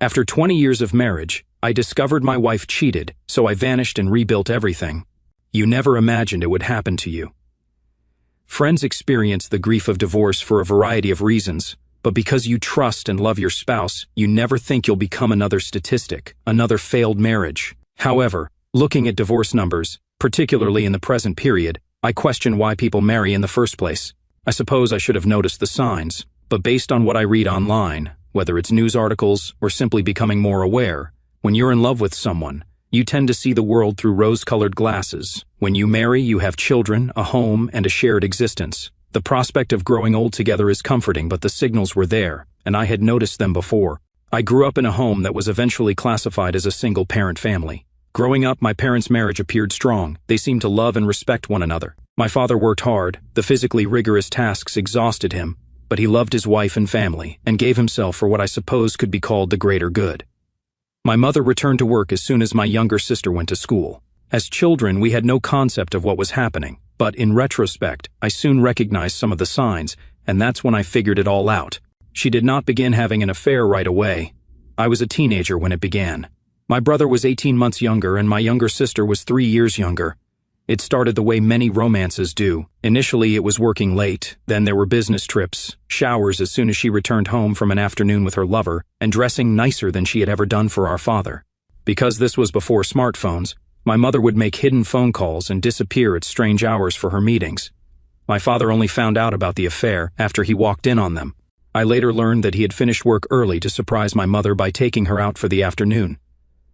After 20 years of marriage, I discovered my wife cheated, so I vanished and rebuilt everything. You never imagined it would happen to you. Friends experience the grief of divorce for a variety of reasons, but because you trust and love your spouse, you never think you'll become another statistic, another failed marriage. However, looking at divorce numbers, particularly in the present period, I question why people marry in the first place. I suppose I should have noticed the signs, but based on what I read online, whether it's news articles or simply becoming more aware, when you're in love with someone, you tend to see the world through rose-colored glasses. When you marry, you have children, a home, and a shared existence. The prospect of growing old together is comforting, but the signals were there, and I had noticed them before. I grew up in a home that was eventually classified as a single-parent family. Growing up, my parents' marriage appeared strong. They seemed to love and respect one another. My father worked hard. The physically rigorous tasks exhausted him, but he loved his wife and family and gave himself for what I suppose could be called the greater good. My mother returned to work as soon as my younger sister went to school. As children, we had no concept of what was happening, but in retrospect, I soon recognized some of the signs, and that's when I figured it all out. She did not begin having an affair right away. I was a teenager when it began. My brother was 18 months younger and my younger sister was 3 years younger. It started the way many romances do. Initially, it was working late, then there were business trips, showers as soon as she returned home from an afternoon with her lover, and dressing nicer than she had ever done for our father. Because this was before smartphones, my mother would make hidden phone calls and disappear at strange hours for her meetings. My father only found out about the affair after he walked in on them. I later learned that he had finished work early to surprise my mother by taking her out for the afternoon.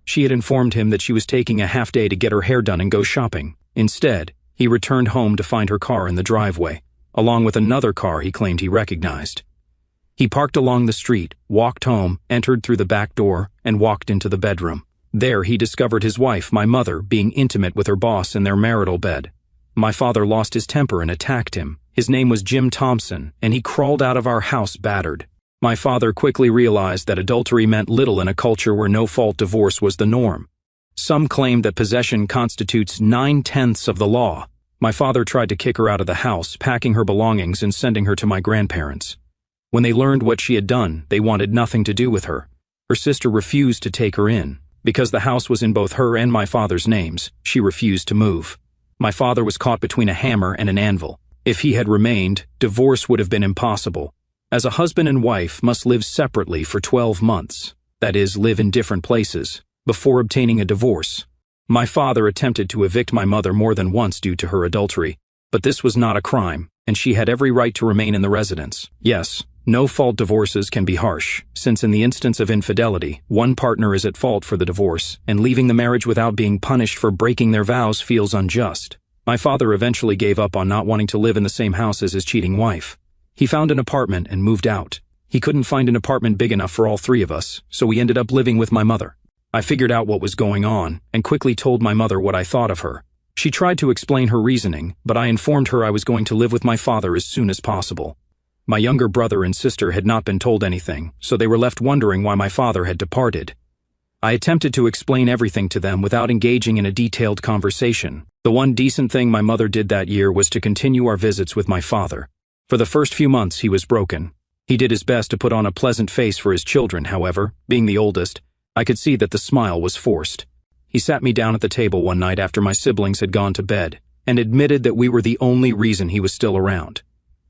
She had informed him that she was taking a half day to get her hair done and go shopping. Instead, he returned home to find her car in the driveway, along with another car he claimed he recognized. He parked along the street, walked home, entered through the back door, and walked into the bedroom. There he discovered his wife, my mother, being intimate with her boss in their marital bed. My father lost his temper and attacked him. His name was Jim Thompson, and he crawled out of our house battered. My father quickly realized that adultery meant little in a culture where no-fault divorce was the norm. Some claimed that possession constitutes 9/10 of the law. My father tried to kick her out of the house, packing her belongings and sending her to my grandparents. When they learned what she had done, they wanted nothing to do with her. Her sister refused to take her in. Because the house was in both her and my father's names, she refused to move. My father was caught between a hammer and an anvil. If he had remained, divorce would have been impossible, as a husband and wife must live separately for 12 months, that is, live in different places, before obtaining a divorce. My father attempted to evict my mother more than once due to her adultery, but this was not a crime, and she had every right to remain in the residence. Yes, no-fault divorces can be harsh, since in the instance of infidelity, one partner is at fault for the divorce, and leaving the marriage without being punished for breaking their vows feels unjust. My father eventually gave up on not wanting to live in the same house as his cheating wife. He found an apartment and moved out. He couldn't find an apartment big enough for all three of us, so we ended up living with my mother. I figured out what was going on, and quickly told my mother what I thought of her. She tried to explain her reasoning, but I informed her I was going to live with my father as soon as possible. My younger brother and sister had not been told anything, so they were left wondering why my father had departed. I attempted to explain everything to them without engaging in a detailed conversation. The one decent thing my mother did that year was to continue our visits with my father. For the first few months, he was broken. He did his best to put on a pleasant face for his children, however. Being the oldest, I could see that the smile was forced. He sat me down at the table one night after my siblings had gone to bed, and admitted that we were the only reason he was still around.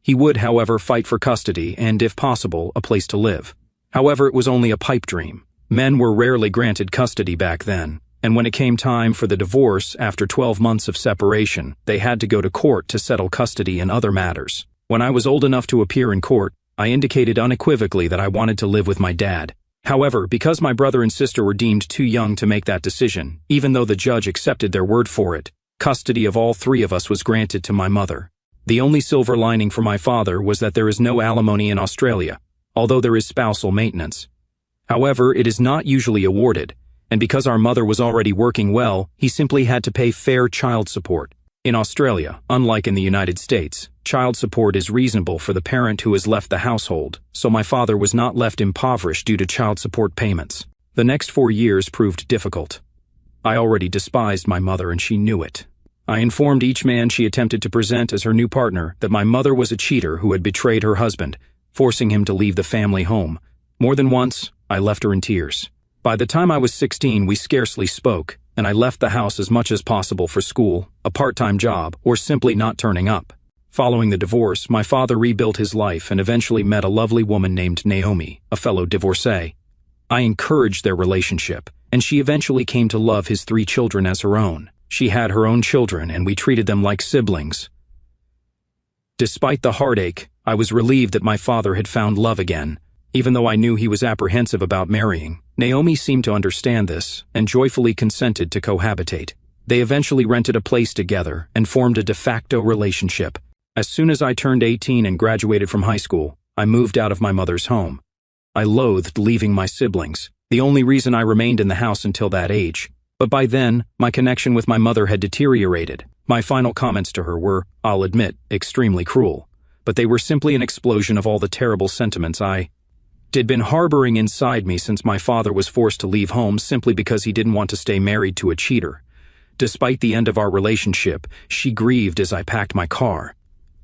He would, however, fight for custody and, if possible, a place to live. However, it was only a pipe dream. Men were rarely granted custody back then, and when it came time for the divorce after 12 months of separation, they had to go to court to settle custody and other matters. When I was old enough to appear in court, I indicated unequivocally that I wanted to live with my dad. However, because my brother and sister were deemed too young to make that decision, even though the judge accepted their word for it, custody of all three of us was granted to my mother. The only silver lining for my father was that there is no alimony in Australia, although there is spousal maintenance. However, it is not usually awarded, and because our mother was already working well, he simply had to pay fair child support. In Australia, unlike in the United States, child support is reasonable for the parent who has left the household, so my father was not left impoverished due to child support payments. The next 4 years proved difficult. I already despised my mother and she knew it. I informed each man she attempted to present as her new partner that my mother was a cheater who had betrayed her husband, forcing him to leave the family home. More than once, I left her in tears. By the time I was 16, we scarcely spoke, and I left the house as much as possible for school, a part-time job, or simply not turning up. Following the divorce, my father rebuilt his life and eventually met a lovely woman named Naomi, a fellow divorcee. I encouraged their relationship, and she eventually came to love his 3 children as her own. She had her own children, and we treated them like siblings. Despite the heartache, I was relieved that my father had found love again. Even though I knew he was apprehensive about marrying, Naomi seemed to understand this and joyfully consented to cohabitate. They eventually rented a place together and formed a de facto relationship. As soon as I turned 18 and graduated from high school, I moved out of my mother's home. I loathed leaving my siblings, the only reason I remained in the house until that age. But by then, my connection with my mother had deteriorated. My final comments to her were, I'll admit, extremely cruel, but they were simply an explosion of all the terrible sentiments I'd been harboring inside me since my father was forced to leave home simply because he didn't want to stay married to a cheater. Despite the end of our relationship, she grieved as I packed my car.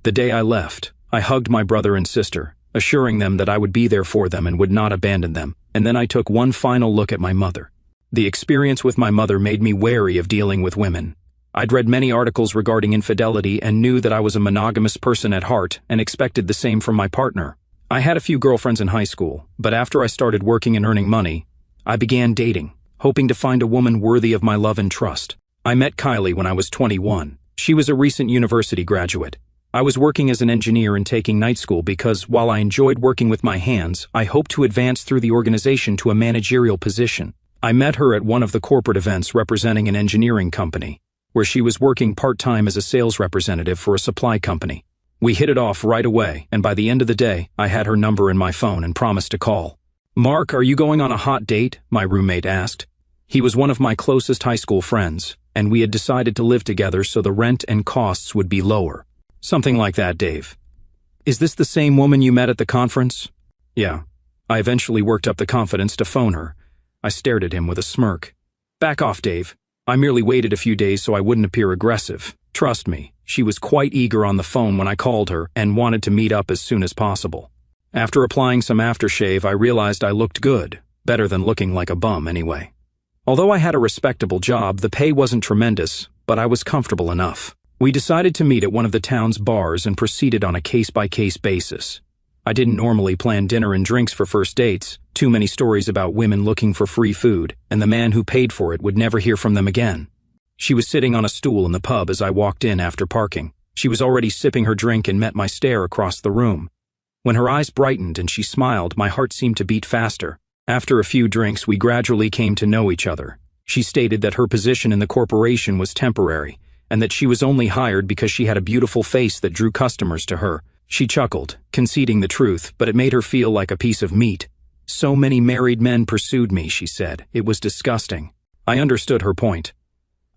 The day I left, I hugged my brother and sister, assuring them that I would be there for them and would not abandon them, and then I took one final look at my mother. The experience with my mother made me wary of dealing with women. I'd read many articles regarding infidelity and knew that I was a monogamous person at heart and expected the same from my partner. I had a few girlfriends in high school, but after I started working and earning money, I began dating, hoping to find a woman worthy of my love and trust. I met Kylie when I was 21. She was a recent university graduate. I was working as an engineer and taking night school because, while I enjoyed working with my hands, I hoped to advance through the organization to a managerial position. I met her at one of the corporate events representing an engineering company, where she was working part-time as a sales representative for a supply company. We hit it off right away, and by the end of the day, I had her number in my phone and promised to call. Mark, are you going on a hot date? My roommate asked. He was one of my closest high school friends, and we had decided to live together so the rent and costs would be lower. Something like that, Dave. Is this the same woman you met at the conference? Yeah. I eventually worked up the confidence to phone her. I stared at him with a smirk. Back off, Dave. I merely waited a few days so I wouldn't appear aggressive. Trust me, she was quite eager on the phone when I called her and wanted to meet up as soon as possible. After applying some aftershave, I realized I looked good, better than looking like a bum anyway. Although I had a respectable job, the pay wasn't tremendous, but I was comfortable enough. We decided to meet at one of the town's bars and proceeded on a case-by-case basis. I didn't normally plan dinner and drinks for first dates, too many stories about women looking for free food, and the man who paid for it would never hear from them again. She was sitting on a stool in the pub as I walked in after parking. She was already sipping her drink and met my stare across the room. When her eyes brightened and she smiled, my heart seemed to beat faster. After a few drinks, we gradually came to know each other. She stated that her position in the corporation was temporary, and that she was only hired because she had a beautiful face that drew customers to her. She chuckled, conceding the truth, but it made her feel like a piece of meat. So many married men pursued me, she said. It was disgusting. I understood her point.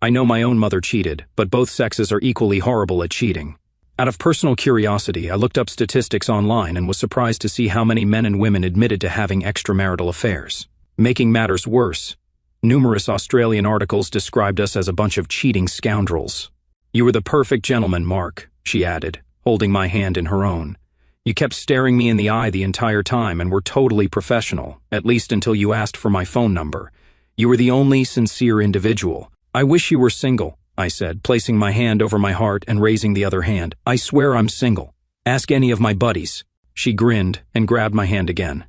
I know my own mother cheated, but both sexes are equally horrible at cheating. Out of personal curiosity, I looked up statistics online and was surprised to see how many men and women admitted to having extramarital affairs. Making matters worse, numerous Australian articles described us as a bunch of cheating scoundrels. You were the perfect gentleman, Mark, she added, holding my hand in her own. You kept staring me in the eye the entire time and were totally professional, at least until you asked for my phone number. You were the only sincere individual. I wish you were single, I said, placing my hand over my heart and raising the other hand. I swear I'm single. Ask any of my buddies. She grinned and grabbed my hand again.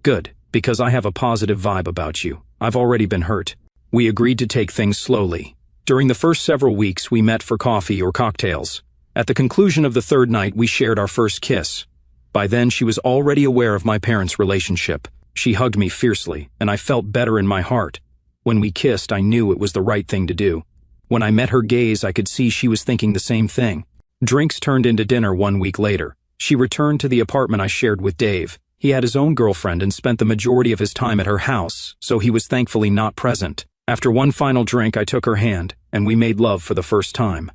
Good, because I have a positive vibe about you. I've already been hurt. We agreed to take things slowly. During the first several weeks, we met for coffee or cocktails. At the conclusion of the third night, we shared our first kiss. By then, she was already aware of my parents' relationship. She hugged me fiercely, and I felt better in my heart. When we kissed, I knew it was the right thing to do. When I met her gaze, I could see she was thinking the same thing. Drinks turned into dinner 1 week later. She returned to the apartment I shared with Dave. He had his own girlfriend and spent the majority of his time at her house, so he was thankfully not present. After one final drink, I took her hand, and we made love for the first time.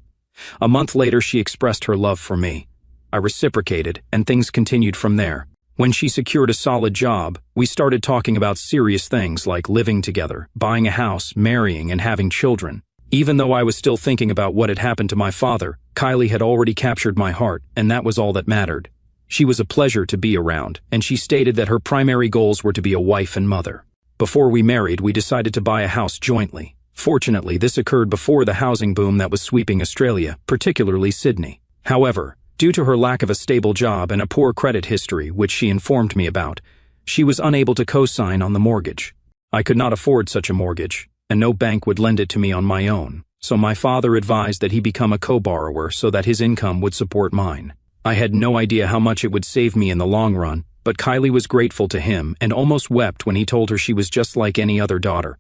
A month later, she expressed her love for me. I reciprocated, and things continued from there. When she secured a solid job, we started talking about serious things like living together, buying a house, marrying, and having children. Even though I was still thinking about what had happened to my father, Kylie had already captured my heart, and that was all that mattered. She was a pleasure to be around, and she stated that her primary goals were to be a wife and mother. Before we married, we decided to buy a house jointly. Fortunately, this occurred before the housing boom that was sweeping Australia, particularly Sydney. However, due to her lack of a stable job and a poor credit history, which she informed me about, she was unable to co-sign on the mortgage. I could not afford such a mortgage, and no bank would lend it to me on my own, so my father advised that he become a co-borrower so that his income would support mine. I had no idea how much it would save me in the long run, but Kylie was grateful to him and almost wept when he told her she was just like any other daughter.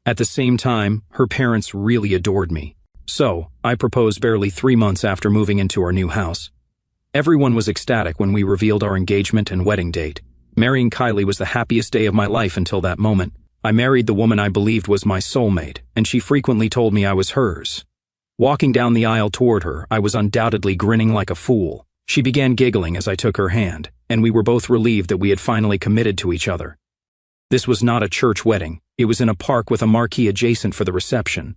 At the same time, her parents really adored me. So, I proposed barely 3 months after moving into our new house. Everyone was ecstatic when we revealed our engagement and wedding date. Marrying Kylie was the happiest day of my life until that moment. I married the woman I believed was my soulmate, and she frequently told me I was hers. Walking down the aisle toward her, I was undoubtedly grinning like a fool. She began giggling as I took her hand, and we were both relieved that we had finally committed to each other. This was not a church wedding. It was in a park with a marquee adjacent for the reception.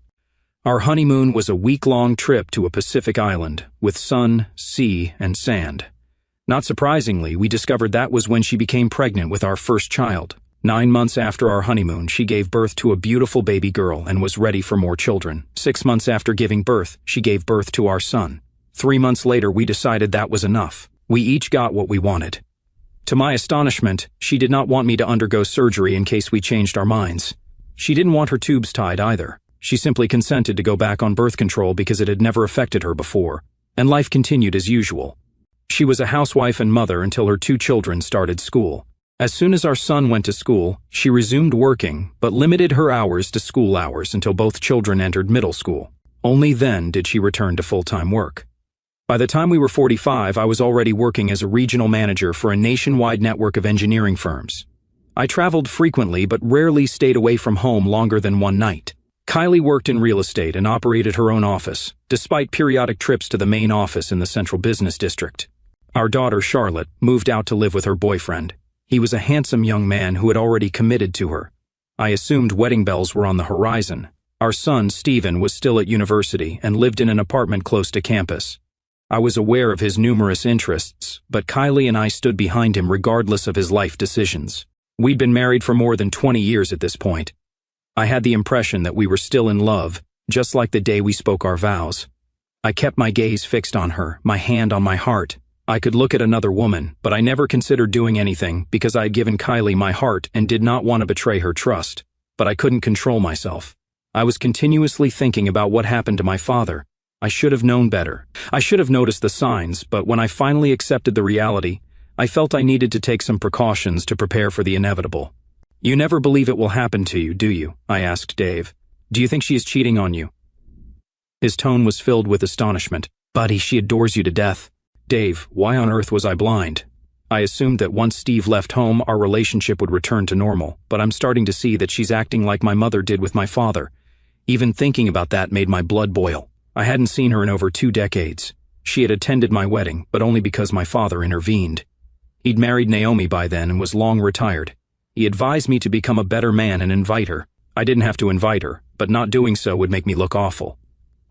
Our honeymoon was a week-long trip to a Pacific island, with sun, sea, and sand. Not surprisingly, we discovered that was when she became pregnant with our first child. 9 months after our honeymoon, she gave birth to a beautiful baby girl and was ready for more children. 6 months after giving birth, she gave birth to our son. 3 months later, we decided that was enough. We each got what we wanted. To my astonishment, she did not want me to undergo surgery in case we changed our minds. She didn't want her tubes tied either. She simply consented to go back on birth control because it had never affected her before, and life continued as usual. She was a housewife and mother until her 2 children started school. As soon as our son went to school, she resumed working, but limited her hours to school hours until both children entered middle school. Only then did she return to full-time work. By the time we were 45, I was already working as a regional manager for a nationwide network of engineering firms. I traveled frequently but rarely stayed away from home longer than one night. Kylie worked in real estate and operated her own office, despite periodic trips to the main office in the central business district. Our daughter, Charlotte, moved out to live with her boyfriend. He was a handsome young man who had already committed to her. I assumed wedding bells were on the horizon. Our son, Stephen, was still at university and lived in an apartment close to campus. I was aware of his numerous interests, but Kylie and I stood behind him regardless of his life decisions. We'd been married for more than 20 years at this point. I had the impression that we were still in love, just like the day we spoke our vows. I kept my gaze fixed on her, my hand on my heart. I could look at another woman, but I never considered doing anything because I had given Kylie my heart and did not want to betray her trust. But I couldn't control myself. I was continuously thinking about what happened to my father. I should have known better. I should have noticed the signs, but when I finally accepted the reality, I felt I needed to take some precautions to prepare for the inevitable. "You never believe it will happen to you, do you?" I asked Dave. "Do you think she is cheating on you?" His tone was filled with astonishment. "Buddy, she adores you to death." "Dave, why on earth was I blind?" I assumed that once Steve left home, our relationship would return to normal, but I'm starting to see that she's acting like my mother did with my father. Even thinking about that made my blood boil. I hadn't seen her in over 2 decades. She had attended my wedding, but only because my father intervened. He'd married Naomi by then and was long retired. He advised me to become a better man and invite her. I didn't have to invite her, but not doing so would make me look awful.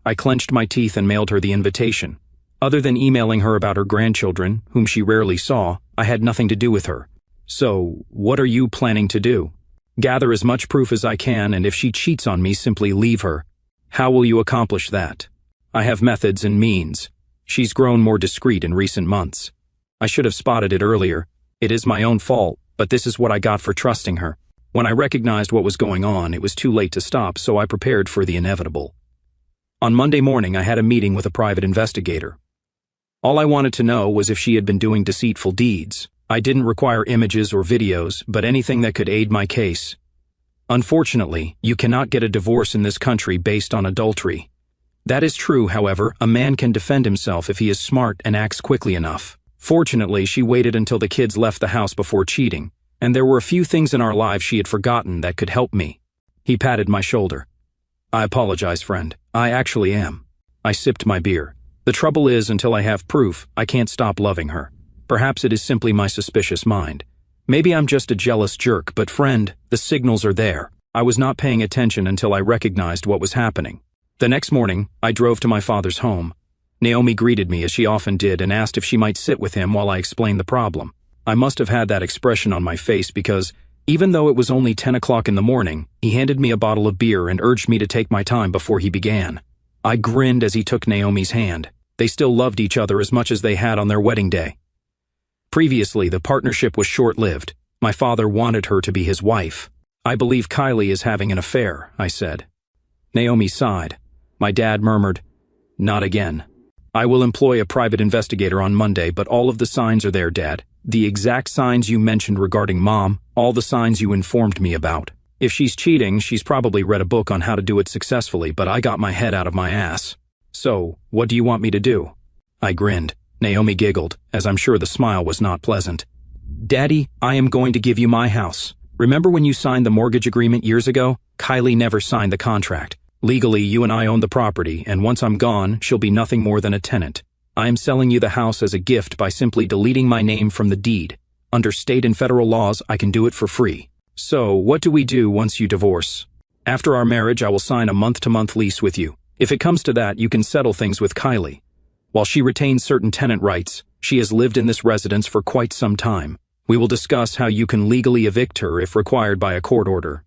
I clenched my teeth and mailed her the invitation. Other than emailing her about her grandchildren, whom she rarely saw, I had nothing to do with her. "So, what are you planning to do?" "Gather as much proof as I can, and if she cheats on me, simply leave her." "How will you accomplish that?" "I have methods and means. She's grown more discreet in recent months. I should have spotted it earlier. It is my own fault, but this is what I got for trusting her. When I recognized what was going on, it was too late to stop, so I prepared for the inevitable." On Monday morning, I had a meeting with a private investigator. All I wanted to know was if she had been doing deceitful deeds. I didn't require images or videos, but anything that could aid my case. Unfortunately, you cannot get a divorce in this country based on adultery. That is true, however, a man can defend himself if he is smart and acts quickly enough. Fortunately, she waited until the kids left the house before cheating, and there were a few things in our lives she had forgotten that could help me. He patted my shoulder. "I apologize, friend. I actually am." I sipped my beer. "The trouble is, until I have proof, I can't stop loving her. Perhaps it is simply my suspicious mind. Maybe I'm just a jealous jerk, but friend, the signals are there." I was not paying attention until I recognized what was happening. The next morning, I drove to my father's home. Naomi greeted me as she often did and asked if she might sit with him while I explained the problem. I must have had that expression on my face because, even though it was only 10 o'clock in the morning, he handed me a bottle of beer and urged me to take my time before he began. I grinned as he took Naomi's hand. They still loved each other as much as they had on their wedding day. Previously, the partnership was short-lived. My father wanted her to be his wife. "I believe Kylie is having an affair," I said. Naomi sighed. My dad murmured, "Not again. I will employ a private investigator on Monday, but all of the signs are there, Dad. The exact signs you mentioned regarding Mom, all the signs you informed me about. If she's cheating, she's probably read a book on how to do it successfully, but I got my head out of my ass. So, what do you want me to do?" I grinned. Naomi giggled, as I'm sure the smile was not pleasant. "Daddy, I am going to give you my house. Remember when you signed the mortgage agreement years ago? Kylie never signed the contract. Legally, you and I own the property, and once I'm gone, she'll be nothing more than a tenant. I am selling you the house as a gift by simply deleting my name from the deed. Under state and federal laws, I can do it for free. So, what do we do once you divorce? After our marriage, I will sign a month-to-month lease with you. If it comes to that, you can settle things with Kylie. While she retains certain tenant rights, she has lived in this residence for quite some time. We will discuss how you can legally evict her if required by a court order.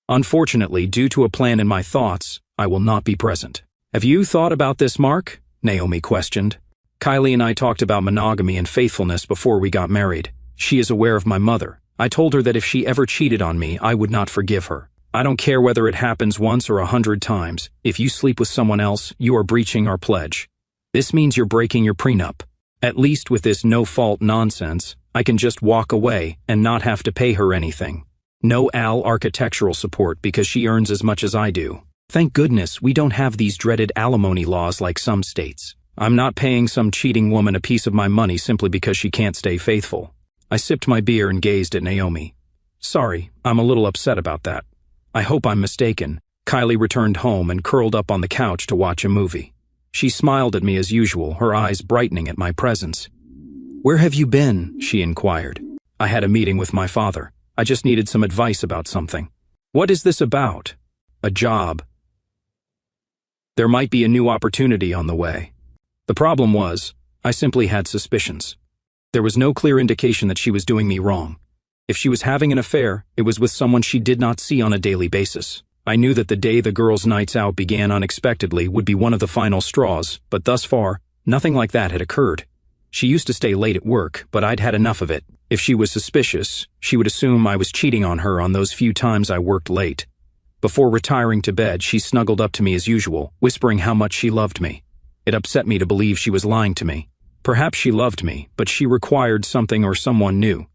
Unfortunately, due to a plan in my thoughts, I will not be present." "Have you thought about this, Mark?" Naomi questioned. "Kylie and I talked about monogamy and faithfulness before we got married. She is aware of my mother. I told her that if she ever cheated on me, I would not forgive her. I don't care whether it happens once or 100 times. If you sleep with someone else, you are breaching our pledge. This means you're breaking your prenup. At least with this no-fault nonsense, I can just walk away and not have to pay her anything. No architectural support because she earns as much as I do. Thank goodness we don't have these dreaded alimony laws like some states. I'm not paying some cheating woman a piece of my money simply because she can't stay faithful." I sipped my beer and gazed at Naomi. "Sorry, I'm a little upset about that. I hope I'm mistaken." Kylie returned home and curled up on the couch to watch a movie. She smiled at me as usual, her eyes brightening at my presence. "Where have you been?" she inquired. "I had a meeting with my father. I just needed some advice about something." "What is this about?" "A job. There might be a new opportunity on the way." The problem was, I simply had suspicions. There was no clear indication that she was doing me wrong. If she was having an affair, it was with someone she did not see on a daily basis. I knew that the day the girls' nights out began unexpectedly would be one of the final straws, but thus far, nothing like that had occurred. She used to stay late at work, but I'd had enough of it. If she was suspicious, she would assume I was cheating on her on those few times I worked late. Before retiring to bed, she snuggled up to me as usual, whispering how much she loved me. It upset me to believe she was lying to me. Perhaps she loved me, but she required something or someone new.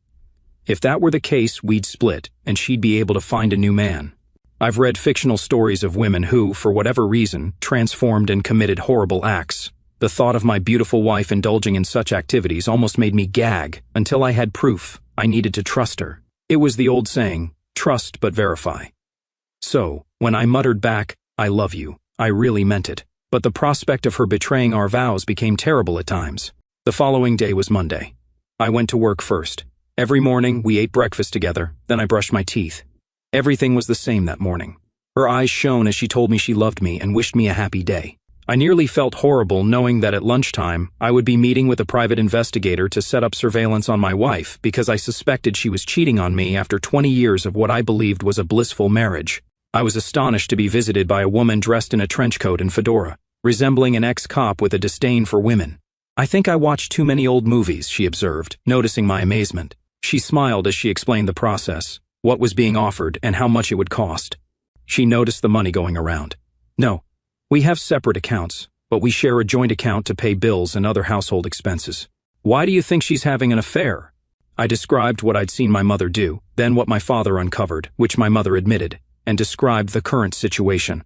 If that were the case, we'd split, and she'd be able to find a new man. I've read fictional stories of women who, for whatever reason, transformed and committed horrible acts. The thought of my beautiful wife indulging in such activities almost made me gag. Until I had proof, I needed to trust her. It was the old saying, trust but verify. So, when I muttered back, "I love you," I really meant it. But the prospect of her betraying our vows became terrible at times. The following day was Monday. I went to work first. Every morning, we ate breakfast together, then I brushed my teeth. Everything was the same that morning. Her eyes shone as she told me she loved me and wished me a happy day. I nearly felt horrible knowing that at lunchtime, I would be meeting with a private investigator to set up surveillance on my wife because I suspected she was cheating on me after 20 years of what I believed was a blissful marriage. I was astonished to be visited by a woman dressed in a trench coat and fedora, resembling an ex-cop with a disdain for women. "I think I watched too many old movies," she observed, noticing my amazement. She smiled as she explained the process, what was being offered, and how much it would cost. She noticed the money going around. "No, we have separate accounts, but we share a joint account to pay bills and other household expenses." "Why do you think she's having an affair?" I described what I'd seen my mother do, then what my father uncovered, which my mother admitted, and described the current situation.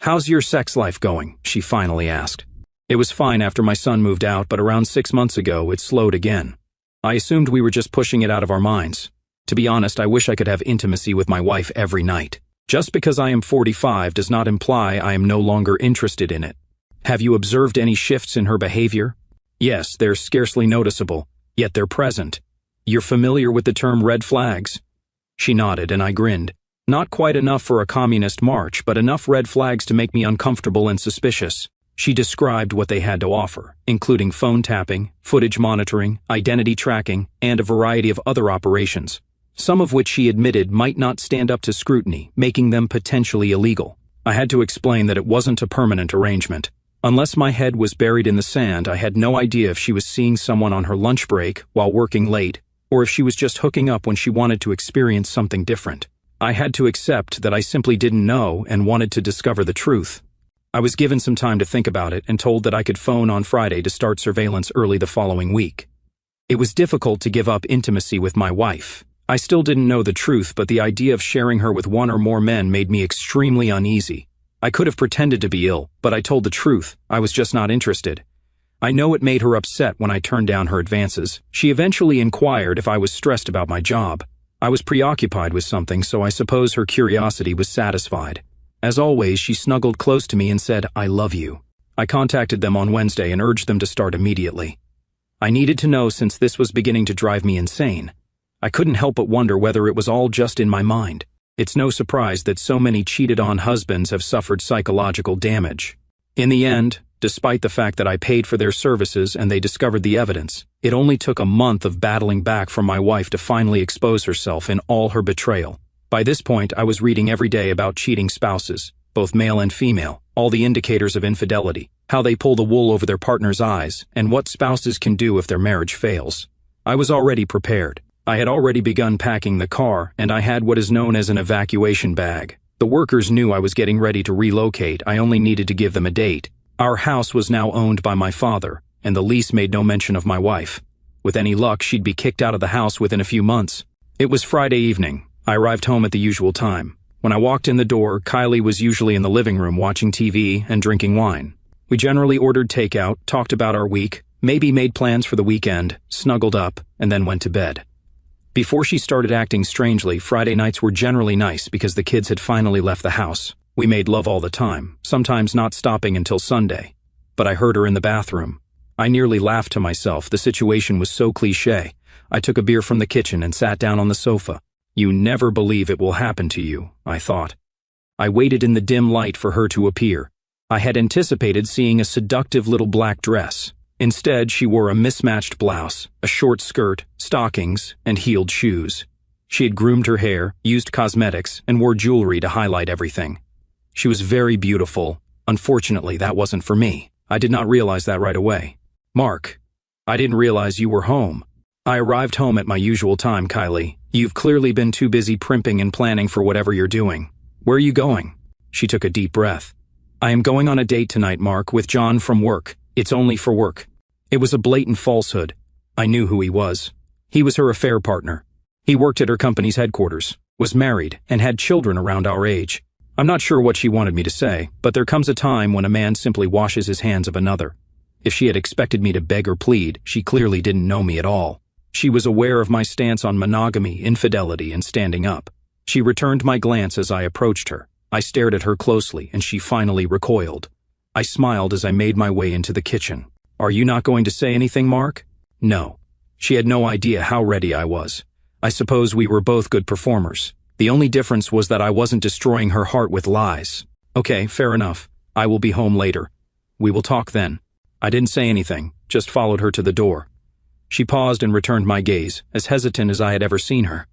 "How's your sex life going?" she finally asked. "It was fine after my son moved out, but around 6 months ago it slowed again. I assumed we were just pushing it out of our minds. To be honest, I wish I could have intimacy with my wife every night. Just because I am 45 does not imply I am no longer interested in it." "Have you observed any shifts in her behavior?" "Yes, they're scarcely noticeable, yet they're present." "You're familiar with the term red flags?" She nodded and I grinned. Not quite enough for a communist march, but enough red flags to make me uncomfortable and suspicious. She described what they had to offer, including phone tapping, footage monitoring, identity tracking, and a variety of other operations, some of which she admitted might not stand up to scrutiny, making them potentially illegal. I had to explain that it wasn't a permanent arrangement. Unless my head was buried in the sand, I had no idea if she was seeing someone on her lunch break while working late, or if she was just hooking up when she wanted to experience something different. I had to accept that I simply didn't know and wanted to discover the truth. I was given some time to think about it and told that I could phone on Friday to start surveillance early the following week. It was difficult to give up intimacy with my wife. I still didn't know the truth, but the idea of sharing her with one or more men made me extremely uneasy. I could have pretended to be ill, but I told the truth. I was just not interested. I know it made her upset when I turned down her advances. She eventually inquired if I was stressed about my job. I was preoccupied with something, so I suppose her curiosity was satisfied. As always, she snuggled close to me and said, "I love you." I contacted them on Wednesday and urged them to start immediately. I needed to know since this was beginning to drive me insane. I couldn't help but wonder whether it was all just in my mind. It's no surprise that so many cheated-on husbands have suffered psychological damage. In the end, despite the fact that I paid for their services and they discovered the evidence, it only took a month of battling back from my wife to finally expose herself in all her betrayal. By this point, I was reading every day about cheating spouses, both male and female, all the indicators of infidelity, how they pull the wool over their partner's eyes, and what spouses can do if their marriage fails. I was already prepared. I had already begun packing the car, and I had what is known as an evacuation bag. The workers knew I was getting ready to relocate. I only needed to give them a date. Our house was now owned by my father, and the lease made no mention of my wife. With any luck, she'd be kicked out of the house within a few months. It was Friday evening. I arrived home at the usual time. When I walked in the door, Kylie was usually in the living room watching TV and drinking wine. We generally ordered takeout, talked about our week, maybe made plans for the weekend, snuggled up, and then went to bed. Before she started acting strangely, Friday nights were generally nice because the kids had finally left the house. We made love all the time, sometimes not stopping until Sunday. But I heard her in the bathroom. I nearly laughed to myself. The situation was so cliché. I took a beer from the kitchen and sat down on the sofa. You never believe it will happen to you, I thought. I waited in the dim light for her to appear. I had anticipated seeing a seductive little black dress. Instead, she wore a mismatched blouse, a short skirt, stockings, and heeled shoes. She had groomed her hair, used cosmetics, and wore jewelry to highlight everything. She was very beautiful. Unfortunately, that wasn't for me. I did not realize that right away. "Mark, I didn't realize you were home." "I arrived home at my usual time, Kylie. You've clearly been too busy primping and planning for whatever you're doing. Where are you going?" She took a deep breath. "I am going on a date tonight, Mark, with John from work. It's only for work." It was a blatant falsehood. I knew who he was. He was her affair partner. He worked at her company's headquarters, was married, and had children around our age. I'm not sure what she wanted me to say, but there comes a time when a man simply washes his hands of another. If she had expected me to beg or plead, she clearly didn't know me at all. She was aware of my stance on monogamy, infidelity, and standing up. She returned my glance as I approached her. I stared at her closely, and she finally recoiled. I smiled as I made my way into the kitchen. "Are you not going to say anything, Mark?" "No." She had no idea how ready I was. I suppose we were both good performers. The only difference was that I wasn't destroying her heart with lies. "Okay, fair enough. I will be home later. We will talk then." I didn't say anything, just followed her to the door. She paused and returned my gaze, as hesitant as I had ever seen her.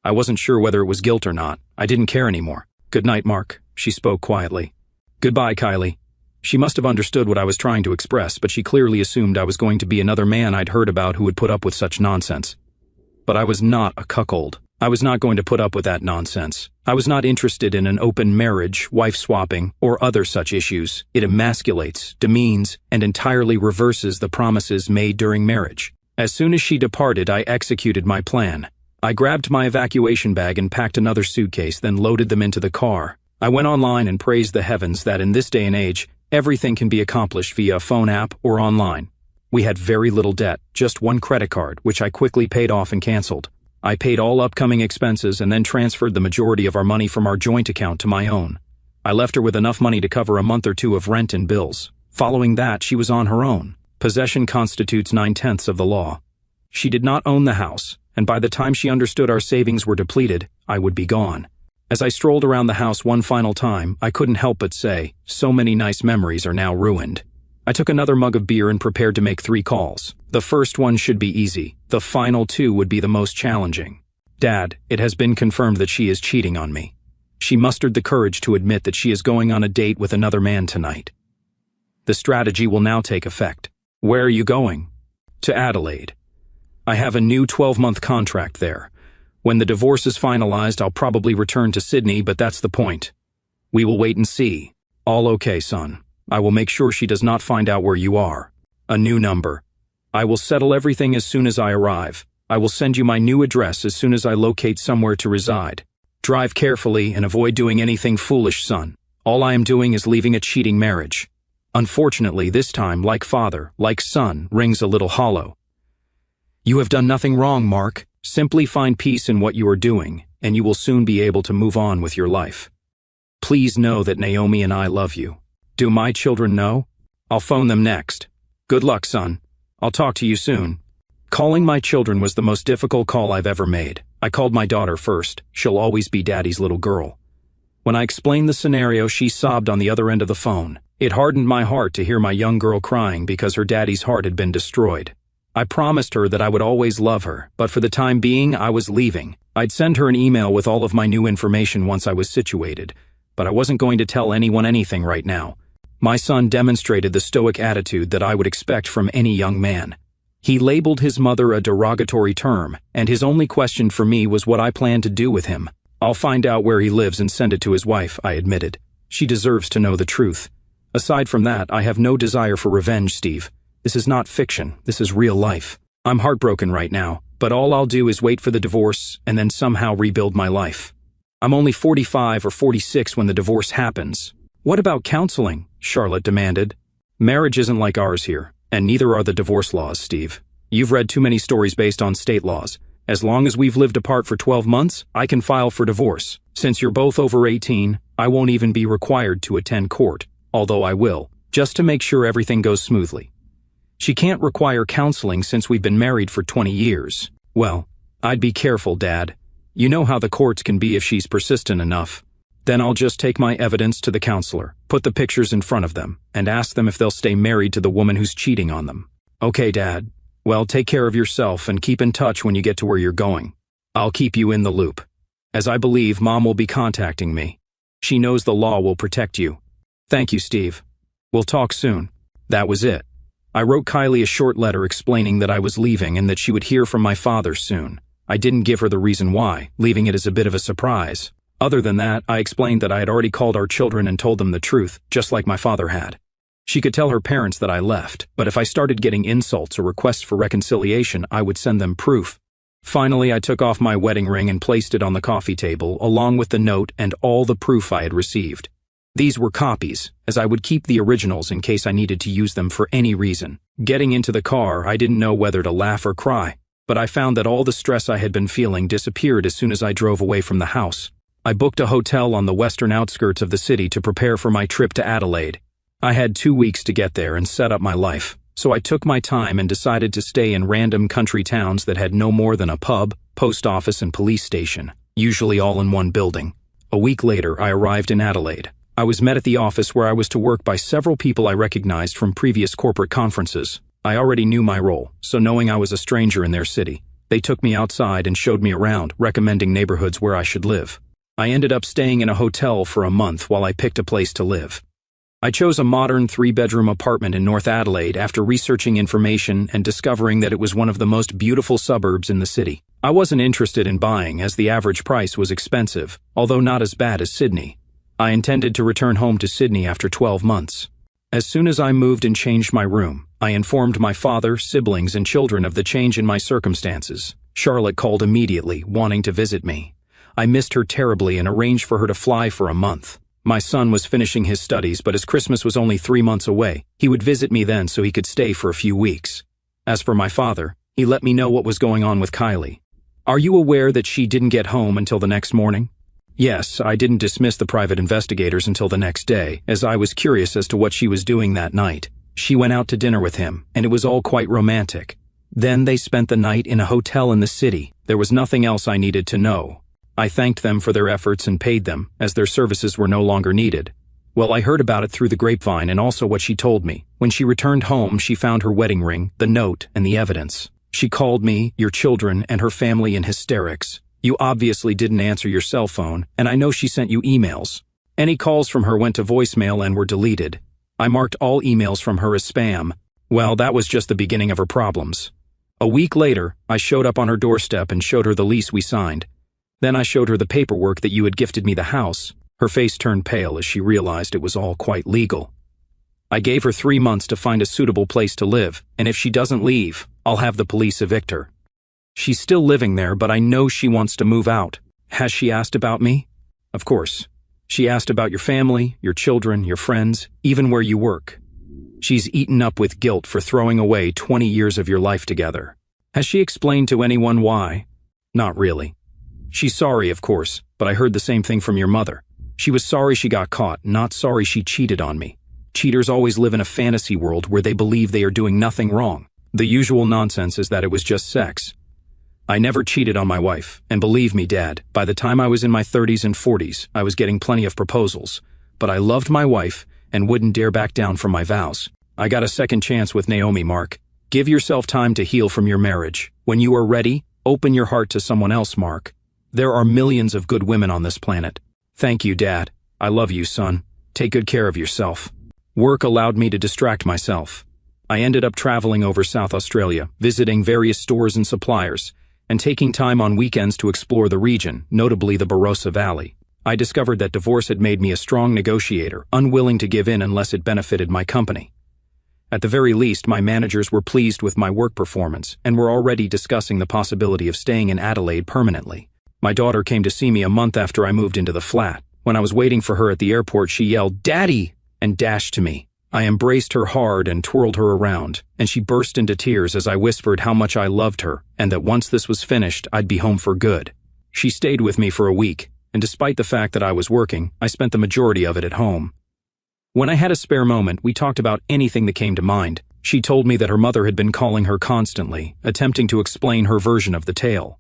I wasn't sure whether it was guilt or not. I didn't care anymore. "Good night, Mark," she spoke quietly. "Goodbye, Kylie." She must have understood what I was trying to express, but she clearly assumed I was going to be another man I'd heard about who would put up with such nonsense. But I was not a cuckold. I was not going to put up with that nonsense. I was not interested in an open marriage, wife-swapping, or other such issues. It emasculates, demeans, and entirely reverses the promises made during marriage. As soon as she departed, I executed my plan. I grabbed my evacuation bag and packed another suitcase, then loaded them into the car. I went online and praised the heavens that in this day and age, everything can be accomplished via a phone app or online. We had very little debt, just one credit card, which I quickly paid off and canceled. I paid all upcoming expenses and then transferred the majority of our money from our joint account to my own. I left her with enough money to cover a month or two of rent and bills. Following that, she was on her own. Possession constitutes 9/10 of the law. She did not own the house, and by the time she understood our savings were depleted, I would be gone. As I strolled around the house one final time, I couldn't help but say, so many nice memories are now ruined. I took another mug of beer and prepared to make 3 calls. The first one should be easy. The final 2 would be the most challenging. Dad, it has been confirmed that she is cheating on me. She mustered the courage to admit that she is going on a date with another man tonight. The strategy will now take effect. Where are you going? To Adelaide. I have a new 12-month contract there. When the divorce is finalized, I'll probably return to Sydney, but that's the point. We will wait and see. All okay, son. I will make sure she does not find out where you are. A new number. I will settle everything as soon as I arrive. I will send you my new address as soon as I locate somewhere to reside. Drive carefully and avoid doing anything foolish, son. All I am doing is leaving a cheating marriage. Unfortunately, this time, like father, like son, rings a little hollow. You have done nothing wrong, Mark. Simply find peace in what you are doing, and you will soon be able to move on with your life. Please know that Naomi and I love you. Do my children know? I'll phone them next. Good luck, son. I'll talk to you soon. Calling my children was the most difficult call I've ever made. I called my daughter first. She'll always be Daddy's little girl. When I explained the scenario, she sobbed on the other end of the phone. It hardened my heart to hear my young girl crying because her daddy's heart had been destroyed. I promised her that I would always love her, but for the time being, I was leaving. I'd send her an email with all of my new information once I was situated, but I wasn't going to tell anyone anything right now. My son demonstrated the stoic attitude that I would expect from any young man. He labeled his mother a derogatory term, and his only question for me was what I planned to do with him. I'll find out where he lives and send it to his wife, I admitted. She deserves to know the truth. Aside from that, I have no desire for revenge, Steve. This is not fiction, this is real life. I'm heartbroken right now, but all I'll do is wait for the divorce and then somehow rebuild my life. I'm only 45 or 46 when the divorce happens. What about counseling? Charlotte demanded. Marriage isn't like ours here, and neither are the divorce laws, Steve. You've read too many stories based on state laws. As long as we've lived apart for 12 months, I can file for divorce. Since you're both over 18, I won't even be required to attend court, although I will, just to make sure everything goes smoothly. She can't require counseling since we've been married for 20 years. Well, I'd be careful, Dad. You know how the courts can be if she's persistent enough. Then I'll just take my evidence to the counselor, put the pictures in front of them, and ask them if they'll stay married to the woman who's cheating on them. Okay, Dad. Well, take care of yourself and keep in touch when you get to where you're going. I'll keep you in the loop, as I believe Mom will be contacting me. She knows the law will protect you. Thank you, Steve. We'll talk soon. That was it. I wrote Kylie a short letter explaining that I was leaving and that she would hear from my father soon. I didn't give her the reason why, leaving it as a bit of a surprise. Other than that, I explained that I had already called our children and told them the truth, just like my father had. She could tell her parents that I left, but if I started getting insults or requests for reconciliation, I would send them proof. Finally, I took off my wedding ring and placed it on the coffee table, along with the note and all the proof I had received. These were copies, as I would keep the originals in case I needed to use them for any reason. Getting into the car, I didn't know whether to laugh or cry, but I found that all the stress I had been feeling disappeared as soon as I drove away from the house. I booked a hotel on the western outskirts of the city to prepare for my trip to Adelaide. I had 2 weeks to get there and set up my life, so I took my time and decided to stay in random country towns that had no more than a pub, post office, and police station, usually all in one building. A week later, I arrived in Adelaide. I was met at the office where I was to work by several people I recognized from previous corporate conferences. I already knew my role, so knowing I was a stranger in their city, they took me outside and showed me around, recommending neighborhoods where I should live. I ended up staying in a hotel for a month while I picked a place to live. I chose a modern 3-bedroom apartment in North Adelaide after researching information and discovering that it was one of the most beautiful suburbs in the city. I wasn't interested in buying as the average price was expensive, although not as bad as Sydney. I intended to return home to Sydney after 12 months. As soon as I moved and changed my room, I informed my father, siblings, and children of the change in my circumstances. Charlotte called immediately, wanting to visit me. I missed her terribly and arranged for her to fly for a month. My son was finishing his studies, but as Christmas was only 3 months away, he would visit me then so he could stay for a few weeks. As for my father, he let me know what was going on with Kylie. Are you aware that she didn't get home until the next morning? Yes, I didn't dismiss the private investigators until the next day, as I was curious as to what she was doing that night. She went out to dinner with him, and it was all quite romantic. Then they spent the night in a hotel in the city. There was nothing else I needed to know. I thanked them for their efforts and paid them, as their services were no longer needed. Well, I heard about it through the grapevine and also what she told me. When she returned home, she found her wedding ring, the note, and the evidence. She called me, your children, and her family in hysterics. You obviously didn't answer your cell phone, and I know she sent you emails. Any calls from her went to voicemail and were deleted. I marked all emails from her as spam. Well, that was just the beginning of her problems. A week later, I showed up on her doorstep and showed her the lease we signed. Then I showed her the paperwork that you had gifted me the house. Her face turned pale as she realized it was all quite legal. I gave her 3 months to find a suitable place to live, and if she doesn't leave, I'll have the police evict her. She's still living there, but I know she wants to move out. Has she asked about me? Of course. She asked about your family, your children, your friends, even where you work. She's eaten up with guilt for throwing away 20 years of your life together. Has she explained to anyone why? Not really. She's sorry, of course, but I heard the same thing from your mother. She was sorry she got caught, not sorry she cheated on me. Cheaters always live in a fantasy world where they believe they are doing nothing wrong. The usual nonsense is that it was just sex. I never cheated on my wife, and believe me, Dad, by the time I was in my 30s and 40s, I was getting plenty of proposals. But I loved my wife and wouldn't dare back down from my vows. I got a second chance with Naomi, Mark. Give yourself time to heal from your marriage. When you are ready, open your heart to someone else, Mark. There are millions of good women on this planet. Thank you, Dad. I love you, son. Take good care of yourself. Work allowed me to distract myself. I ended up traveling over South Australia, visiting various stores and suppliers, and taking time on weekends to explore the region, notably the Barossa Valley. I discovered that divorce had made me a strong negotiator, unwilling to give in unless it benefited my company. At the very least, my managers were pleased with my work performance and were already discussing the possibility of staying in Adelaide permanently. My daughter came to see me a month after I moved into the flat. When I was waiting for her at the airport, she yelled, "Daddy!" and dashed to me. I embraced her hard and twirled her around, and she burst into tears as I whispered how much I loved her and that once this was finished, I'd be home for good. She stayed with me for a week, and despite the fact that I was working, I spent the majority of it at home. When I had a spare moment, we talked about anything that came to mind. She told me that her mother had been calling her constantly, attempting to explain her version of the tale.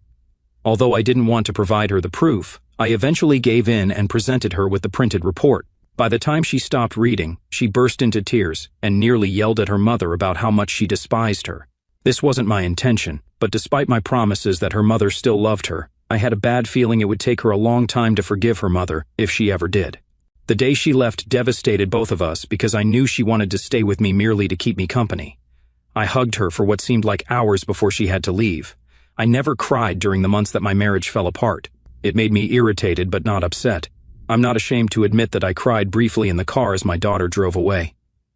Although I didn't want to provide her the proof, I eventually gave in and presented her with the printed report. By the time she stopped reading, she burst into tears and nearly yelled at her mother about how much she despised her. This wasn't my intention, but despite my promises that her mother still loved her, I had a bad feeling it would take her a long time to forgive her mother, if she ever did. The day she left devastated both of us because I knew she wanted to stay with me merely to keep me company. I hugged her for what seemed like hours before she had to leave. I never cried during the months that my marriage fell apart. It made me irritated but not upset. I'm not ashamed to admit that I cried briefly in the car as my daughter drove away.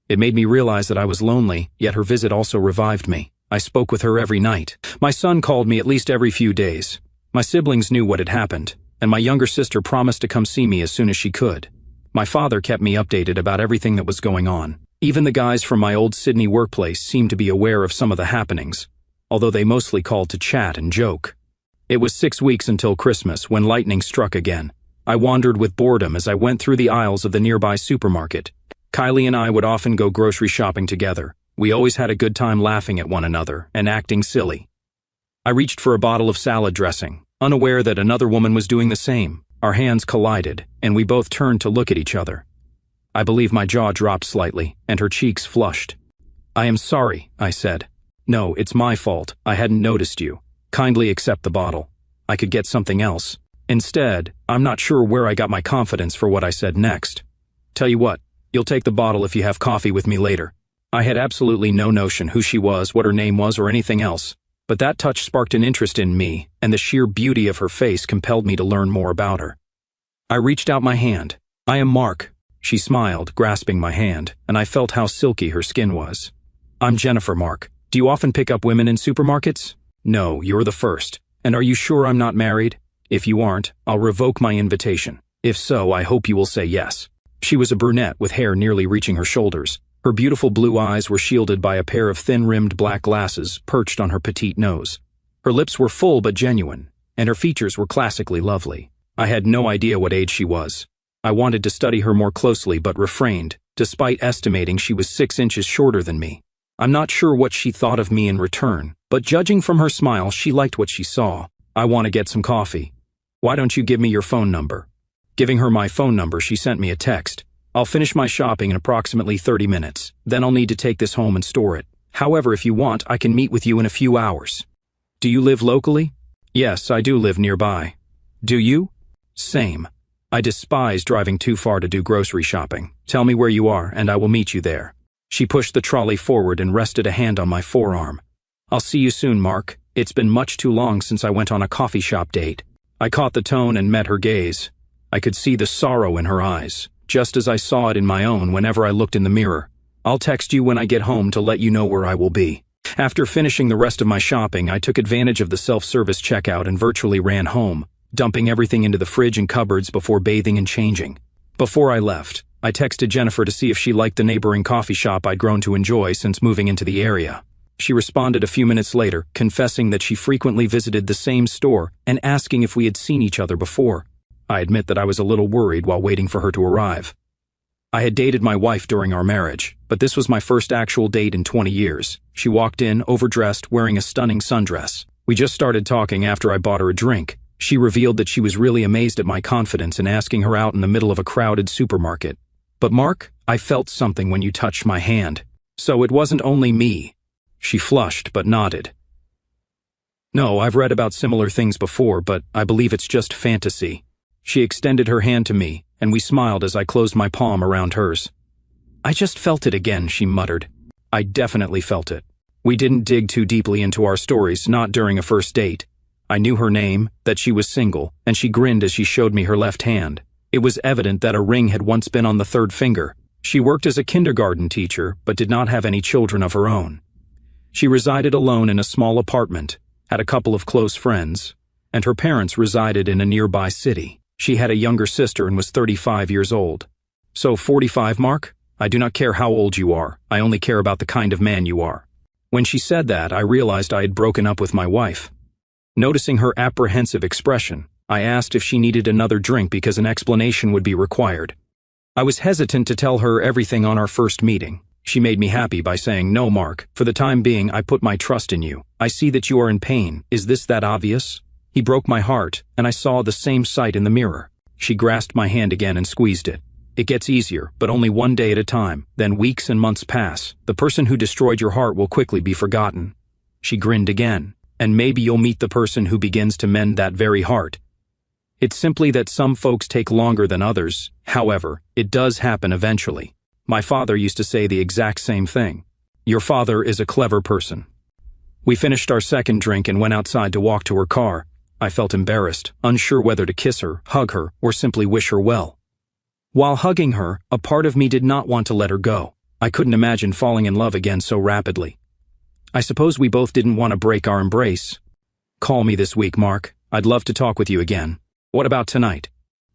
It made me realize that I was lonely, yet her visit also revived me. I spoke with her every night. My son called me at least every few days. My siblings knew what had happened, and my younger sister promised to come see me as soon as she could. My father kept me updated about everything that was going on. Even the guys from my old Sydney workplace seemed to be aware of some of the happenings, although they mostly called to chat and joke. It was 6 weeks until Christmas when lightning struck again. I wandered with boredom as I went through the aisles of the nearby supermarket. Kylie and I would often go grocery shopping together. We always had a good time laughing at one another and acting silly. I reached for a bottle of salad dressing, unaware that another woman was doing the same. Our hands collided, and we both turned to look at each other. I believe my jaw dropped slightly, and her cheeks flushed. "I am sorry," I said. "No, it's my fault. I hadn't noticed you. Kindly accept the bottle. I could get something else." Instead, I'm not sure where I got my confidence for what I said next. "Tell you what, you'll take the bottle if you have coffee with me later." I had absolutely no notion who she was, what her name was, or anything else. But that touch sparked an interest in me, and the sheer beauty of her face compelled me to learn more about her. I reached out my hand. "I am Mark." She smiled, grasping my hand, and I felt how silky her skin was. "I'm Jennifer, Mark. Do you often pick up women in supermarkets?" "No, you're the first. And are you sure I'm not married? If you aren't, I'll revoke my invitation. If so, I hope you will say yes." She was a brunette with hair nearly reaching her shoulders. Her beautiful blue eyes were shielded by a pair of thin-rimmed black glasses perched on her petite nose. Her lips were full but genuine, and her features were classically lovely. I had no idea what age she was. I wanted to study her more closely but refrained, despite estimating she was 6 inches shorter than me. I'm not sure what she thought of me in return, but judging from her smile, she liked what she saw. "I want to get some coffee." Why don't you give me your phone number? Giving her my phone number, she sent me a text. I'll finish my shopping in approximately 30 minutes. Then I'll need to take this home and store it. However, if you want, I can meet with you in a few hours. Do you live locally? Yes, I do live nearby. Do you? Same. I despise driving too far to do grocery shopping. Tell me where you are, and I will meet you there. She pushed the trolley forward and rested a hand on my forearm. I'll see you soon, Mark. It's been much too long since I went on a coffee shop date. I caught the tone and met her gaze. I could see the sorrow in her eyes, just as I saw it in my own whenever I looked in the mirror. I'll text you when I get home to let you know where I will be. After finishing the rest of my shopping, I took advantage of the self-service checkout and virtually ran home, dumping everything into the fridge and cupboards before bathing and changing. Before I left, I texted Jennifer to see if she liked the neighboring coffee shop I'd grown to enjoy since moving into the area. She responded a few minutes later, confessing that she frequently visited the same store and asking if we had seen each other before. I admit that I was a little worried while waiting for her to arrive. I had dated my wife during our marriage, but this was my first actual date in 20 years. She walked in, overdressed, wearing a stunning sundress. We just started talking after I bought her a drink. She revealed that she was really amazed at my confidence in asking her out in the middle of a crowded supermarket. But Mark, I felt something when you touched my hand. So it wasn't only me. She flushed but nodded. No, I've read about similar things before, but I believe it's just fantasy. She extended her hand to me, and we smiled as I closed my palm around hers. I just felt it again, she muttered. I definitely felt it. We didn't dig too deeply into our stories, not during a first date. I knew her name, that she was single, and she grinned as she showed me her left hand. It was evident that a ring had once been on the third finger. She worked as a kindergarten teacher, but did not have any children of her own. She resided alone in a small apartment, had a couple of close friends, and her parents resided in a nearby city. She had a younger sister and was 35 years old. So 45, Mark? I do not care how old you are. I only care about the kind of man you are. When she said that, I realized I had broken up with my wife. Noticing her apprehensive expression, I asked if she needed another drink because an explanation would be required. I was hesitant to tell her everything on our first meeting. She made me happy by saying, "No, Mark, for the time being, I put my trust in you. I see that you are in pain. Is this that obvious?" He broke my heart, and I saw the same sight in the mirror. She grasped my hand again and squeezed it. It gets easier, but only one day at a time. Then weeks and months pass. The person who destroyed your heart will quickly be forgotten. She grinned again. And maybe you'll meet the person who begins to mend that very heart. It's simply that some folks take longer than others. However, it does happen eventually. My father used to say the exact same thing. Your father is a clever person. We finished our second drink and went outside to walk to her car. I felt embarrassed, unsure whether to kiss her, hug her, or simply wish her well. While hugging her, a part of me did not want to let her go. I couldn't imagine falling in love again so rapidly. I suppose we both didn't want to break our embrace. Call me this week, Mark. I'd love to talk with you again. What about tonight?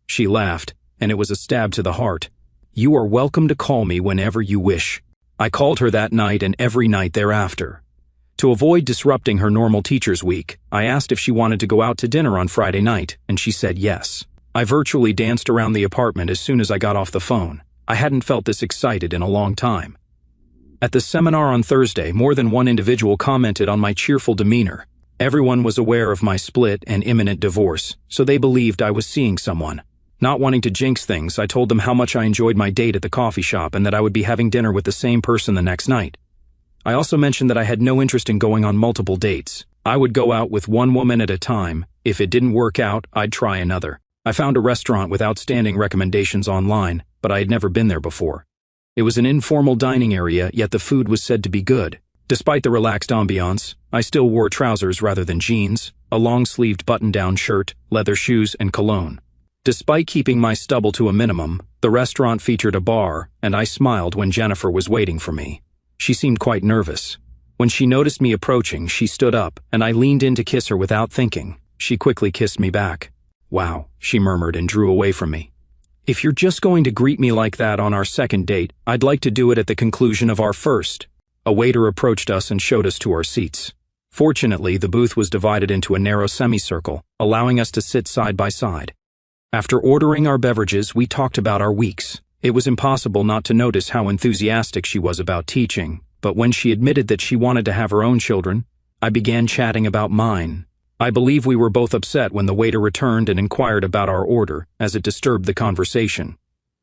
She laughed, and it was a stab to the heart. You are welcome to call me whenever you wish. I called her that night and every night thereafter. To avoid disrupting her normal teacher's week, I asked if she wanted to go out to dinner on Friday night, and she said yes. I virtually danced around the apartment as soon as I got off the phone. I hadn't felt this excited in a long time. At the seminar on Thursday, more than one individual commented on my cheerful demeanor. Everyone was aware of my split and imminent divorce, so they believed I was seeing someone. Not wanting to jinx things, I told them how much I enjoyed my date at the coffee shop and that I would be having dinner with the same person the next night. I also mentioned that I had no interest in going on multiple dates. I would go out with one woman at a time. If it didn't work out, I'd try another. I found a restaurant with outstanding recommendations online, but I had never been there before. It was an informal dining area, yet the food was said to be good. Despite the relaxed ambiance, I still wore trousers rather than jeans, a long-sleeved button-down shirt, leather shoes, and cologne. Despite keeping my stubble to a minimum, the restaurant featured a bar, and I smiled when Jennifer was waiting for me. She seemed quite nervous. When she noticed me approaching, she stood up, and I leaned in to kiss her without thinking. She quickly kissed me back. "Wow," she murmured and drew away from me. "If you're just going to greet me like that on our second date, I'd like to do it at the conclusion of our first." A waiter approached us and showed us to our seats. Fortunately, the booth was divided into a narrow semicircle, allowing us to sit side by side. After ordering our beverages, we talked about our weeks. It was impossible not to notice how enthusiastic she was about teaching, but when she admitted that she wanted to have her own children, I began chatting about mine. I believe we were both upset when the waiter returned and inquired about our order, as it disturbed the conversation.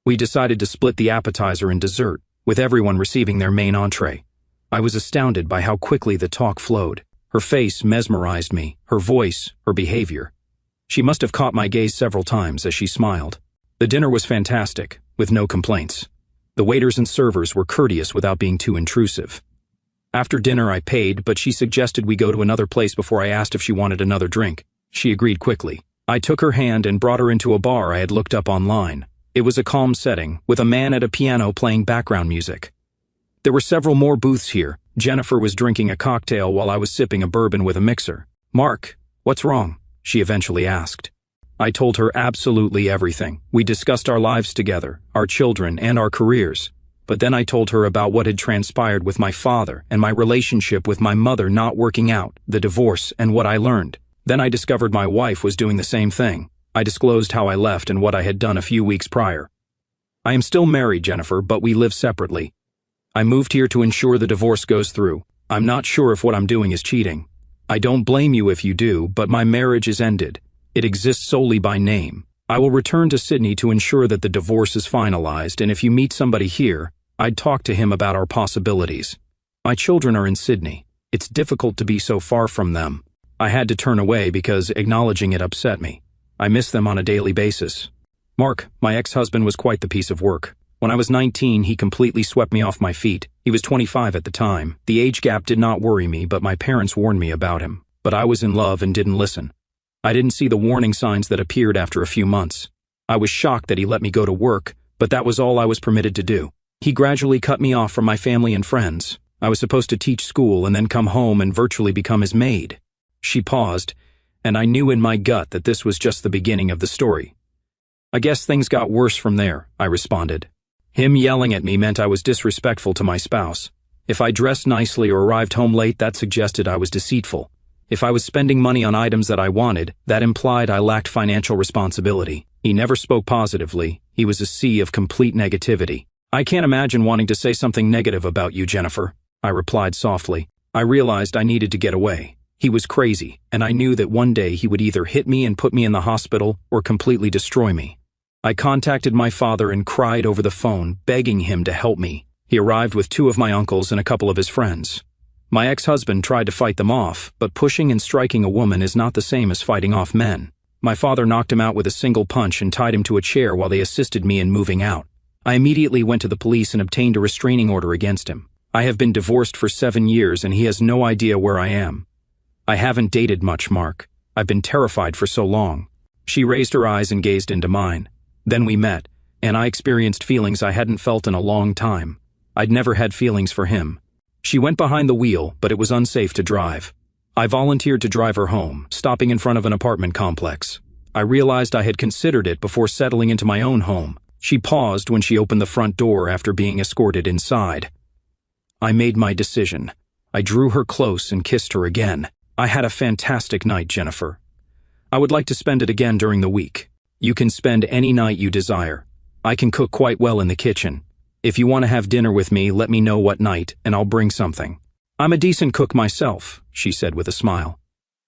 We decided to split the appetizer and dessert, with everyone receiving their main entree. I was astounded by how quickly the talk flowed. Her face mesmerized me, her voice, her behavior. She must have caught my gaze several times as she smiled. The dinner was fantastic, with no complaints. The waiters and servers were courteous without being too intrusive. After dinner I paid, but she suggested we go to another place before I asked if she wanted another drink. She agreed quickly. I took her hand and brought her into a bar I had looked up online. It was a calm setting, with a man at a piano playing background music. There were several more booths here. Jennifer was drinking a cocktail while I was sipping a bourbon with a mixer. "Mark, what's wrong?" she eventually asked. I told her absolutely everything. We discussed our lives together, our children, and our careers. But then I told her about what had transpired with my father and my relationship with my mother not working out, the divorce, and what I learned. Then I discovered my wife was doing the same thing. I disclosed how I left and what I had done a few weeks prior. I am still married, Jennifer, but we live separately. I moved here to ensure the divorce goes through. I'm not sure if what I'm doing is cheating. I don't blame you if you do, but my marriage is ended. It exists solely by name. I will return to Sydney to ensure that the divorce is finalized, and if you meet somebody here, I'd talk to him about our possibilities. My children are in Sydney. It's difficult to be so far from them. I had to turn away because acknowledging it upset me. I miss them on a daily basis. Mark, my ex-husband, was quite the piece of work. When I was 19, he completely swept me off my feet. He was 25 at the time. The age gap did not worry me, but my parents warned me about him. But I was in love and didn't listen. I didn't see the warning signs that appeared after a few months. I was shocked that he let me go to work, but that was all I was permitted to do. He gradually cut me off from my family and friends. I was supposed to teach school and then come home and virtually become his maid. She paused, and I knew in my gut that this was just the beginning of the story. I guess things got worse from there, I responded. Him yelling at me meant I was disrespectful to my spouse. If I dressed nicely or arrived home late, that suggested I was deceitful. If I was spending money on items that I wanted, that implied I lacked financial responsibility. He never spoke positively. He was a sea of complete negativity. I can't imagine wanting to say something negative about you, Jennifer, I replied softly. I realized I needed to get away. He was crazy, and I knew that one day he would either hit me and put me in the hospital or completely destroy me. I contacted my father and cried over the phone, begging him to help me. He arrived with 2 of my uncles and a couple of his friends. My ex-husband tried to fight them off, but pushing and striking a woman is not the same as fighting off men. My father knocked him out with a single punch and tied him to a chair while they assisted me in moving out. I immediately went to the police and obtained a restraining order against him. I have been divorced for 7 years and he has no idea where I am. I haven't dated much, Mark. I've been terrified for so long. She raised her eyes and gazed into mine. Then we met, and I experienced feelings I hadn't felt in a long time. I'd never had feelings for him. She went behind the wheel, but it was unsafe to drive. I volunteered to drive her home, stopping in front of an apartment complex. I realized I had considered it before settling into my own home. She paused when she opened the front door after being escorted inside. I made my decision. I drew her close and kissed her again. I had a fantastic night, Jennifer. I would like to spend it again during the week. You can spend any night you desire. I can cook quite well in the kitchen. If you want to have dinner with me, let me know what night, and I'll bring something. I'm a decent cook myself, she said with a smile.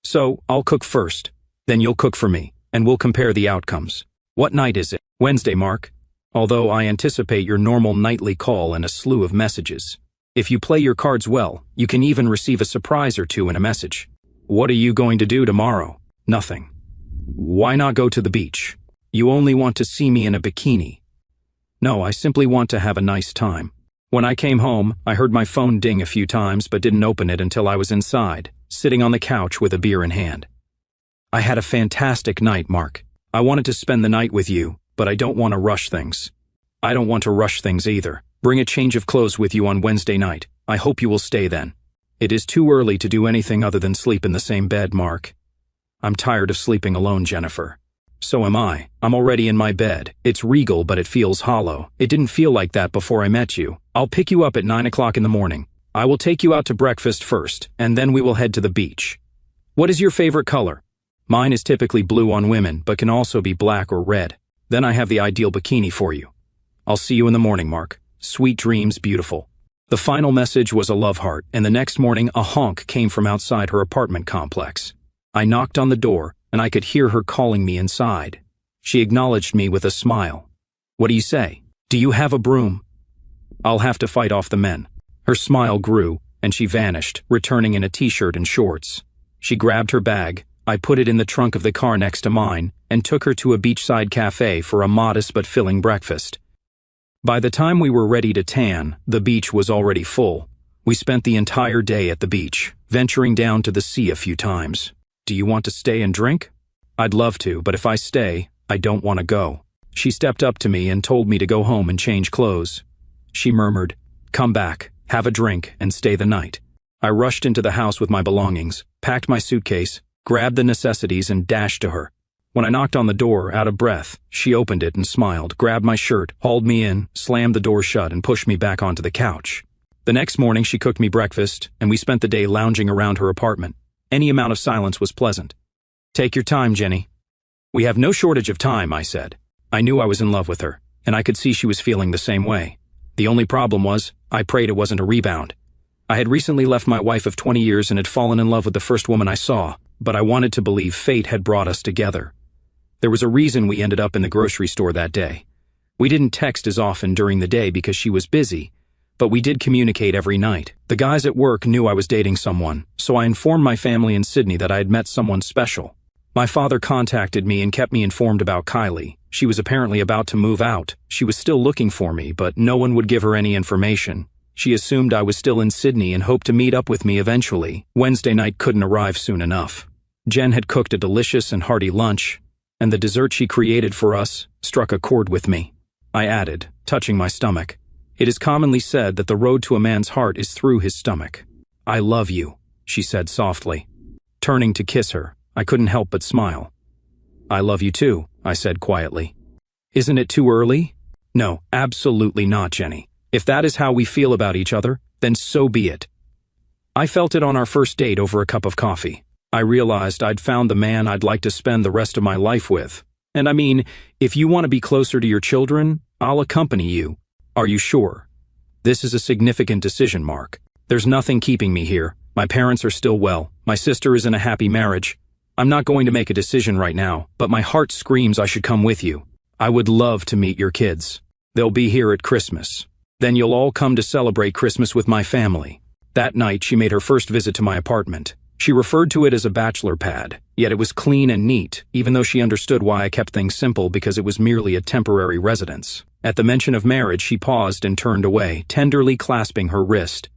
So, I'll cook first. Then you'll cook for me, and we'll compare the outcomes. What night is it? Wednesday, Mark. Although I anticipate your normal nightly call and a slew of messages. If you play your cards well, you can even receive a surprise or 2 in a message. What are you going to do tomorrow? Nothing. Why not go to the beach? You only want to see me in a bikini. No, I simply want to have a nice time. When I came home, I heard my phone ding a few times but didn't open it until I was inside, sitting on the couch with a beer in hand. I had a fantastic night, Mark. I wanted to spend the night with you, but I don't want to rush things. I don't want to rush things either. Bring a change of clothes with you on Wednesday night. I hope you will stay then. It is too early to do anything other than sleep in the same bed, Mark. I'm tired of sleeping alone, Jennifer. So am I. I'm already in my bed. It's regal, but it feels hollow. It didn't feel like that before I met you. I'll pick you up at 9 o'clock in the morning. I will take you out to breakfast first, and then we will head to the beach. What is your favorite color? Mine is typically blue on women, but can also be black or red. Then I have the ideal bikini for you. I'll see you in the morning, Mark. Sweet dreams, beautiful. The final message was a love heart, and the next morning a honk came from outside her apartment complex. I knocked on the door, and I could hear her calling me inside. She acknowledged me with a smile. "What do you say? Do you have a broom?" "I'll have to fight off the men." Her smile grew, and she vanished, returning in a t-shirt and shorts. She grabbed her bag, I put it in the trunk of the car next to mine, and took her to a beachside cafe for a modest but filling breakfast. By the time we were ready to tan, the beach was already full. We spent the entire day at the beach, venturing down to the sea a few times. "Do you want to stay and drink?" "I'd love to, but if I stay, I don't want to go." She stepped up to me and told me to go home and change clothes. She murmured, "Come back, have a drink, and stay the night." I rushed into the house with my belongings, packed my suitcase, grabbed the necessities, and dashed to her. When I knocked on the door, out of breath, she opened it and smiled, grabbed my shirt, hauled me in, slammed the door shut, and pushed me back onto the couch. The next morning, she cooked me breakfast, and we spent the day lounging around her apartment. Any amount of silence was pleasant. "Take your time, Jenny." "We have no shortage of time," I said. I knew I was in love with her, and I could see she was feeling the same way. The only problem was, I prayed it wasn't a rebound. I had recently left my wife of 20 years and had fallen in love with the first woman I saw, but I wanted to believe fate had brought us together. There was a reason we ended up in the grocery store that day. We didn't text as often during the day because she was busy, but we did communicate every night. The guys at work knew I was dating someone, so I informed my family in Sydney that I had met someone special. My father contacted me and kept me informed about Kylie. She was apparently about to move out. She was still looking for me, but no one would give her any information. She assumed I was still in Sydney and hoped to meet up with me eventually. Wednesday night couldn't arrive soon enough. Jen had cooked a delicious and hearty lunch, and the dessert she created for us struck a chord with me. I added, touching my stomach, "It is commonly said that the road to a man's heart is through his stomach." "I love you," she said softly. Turning to kiss her, I couldn't help but smile. "I love you too," I said quietly. "Isn't it too early?" "No, absolutely not, Jenny. If that is how we feel about each other, then so be it." I felt it on our first date over a cup of coffee. I realized I'd found the man I'd like to spend the rest of my life with. And I mean, if you want to be closer to your children, I'll accompany you. Are you sure? This is a significant decision, Mark. There's nothing keeping me here. My parents are still well. My sister is in a happy marriage. I'm not going to make a decision right now, but my heart screams I should come with you. I would love to meet your kids. They'll be here at Christmas. Then you'll all come to celebrate Christmas with my family. That night, she made her first visit to my apartment. She referred to it as a bachelor pad, yet it was clean and neat, even though she understood why I kept things simple because it was merely a temporary residence. At the mention of marriage, she paused and turned away, tenderly clasping her wrist.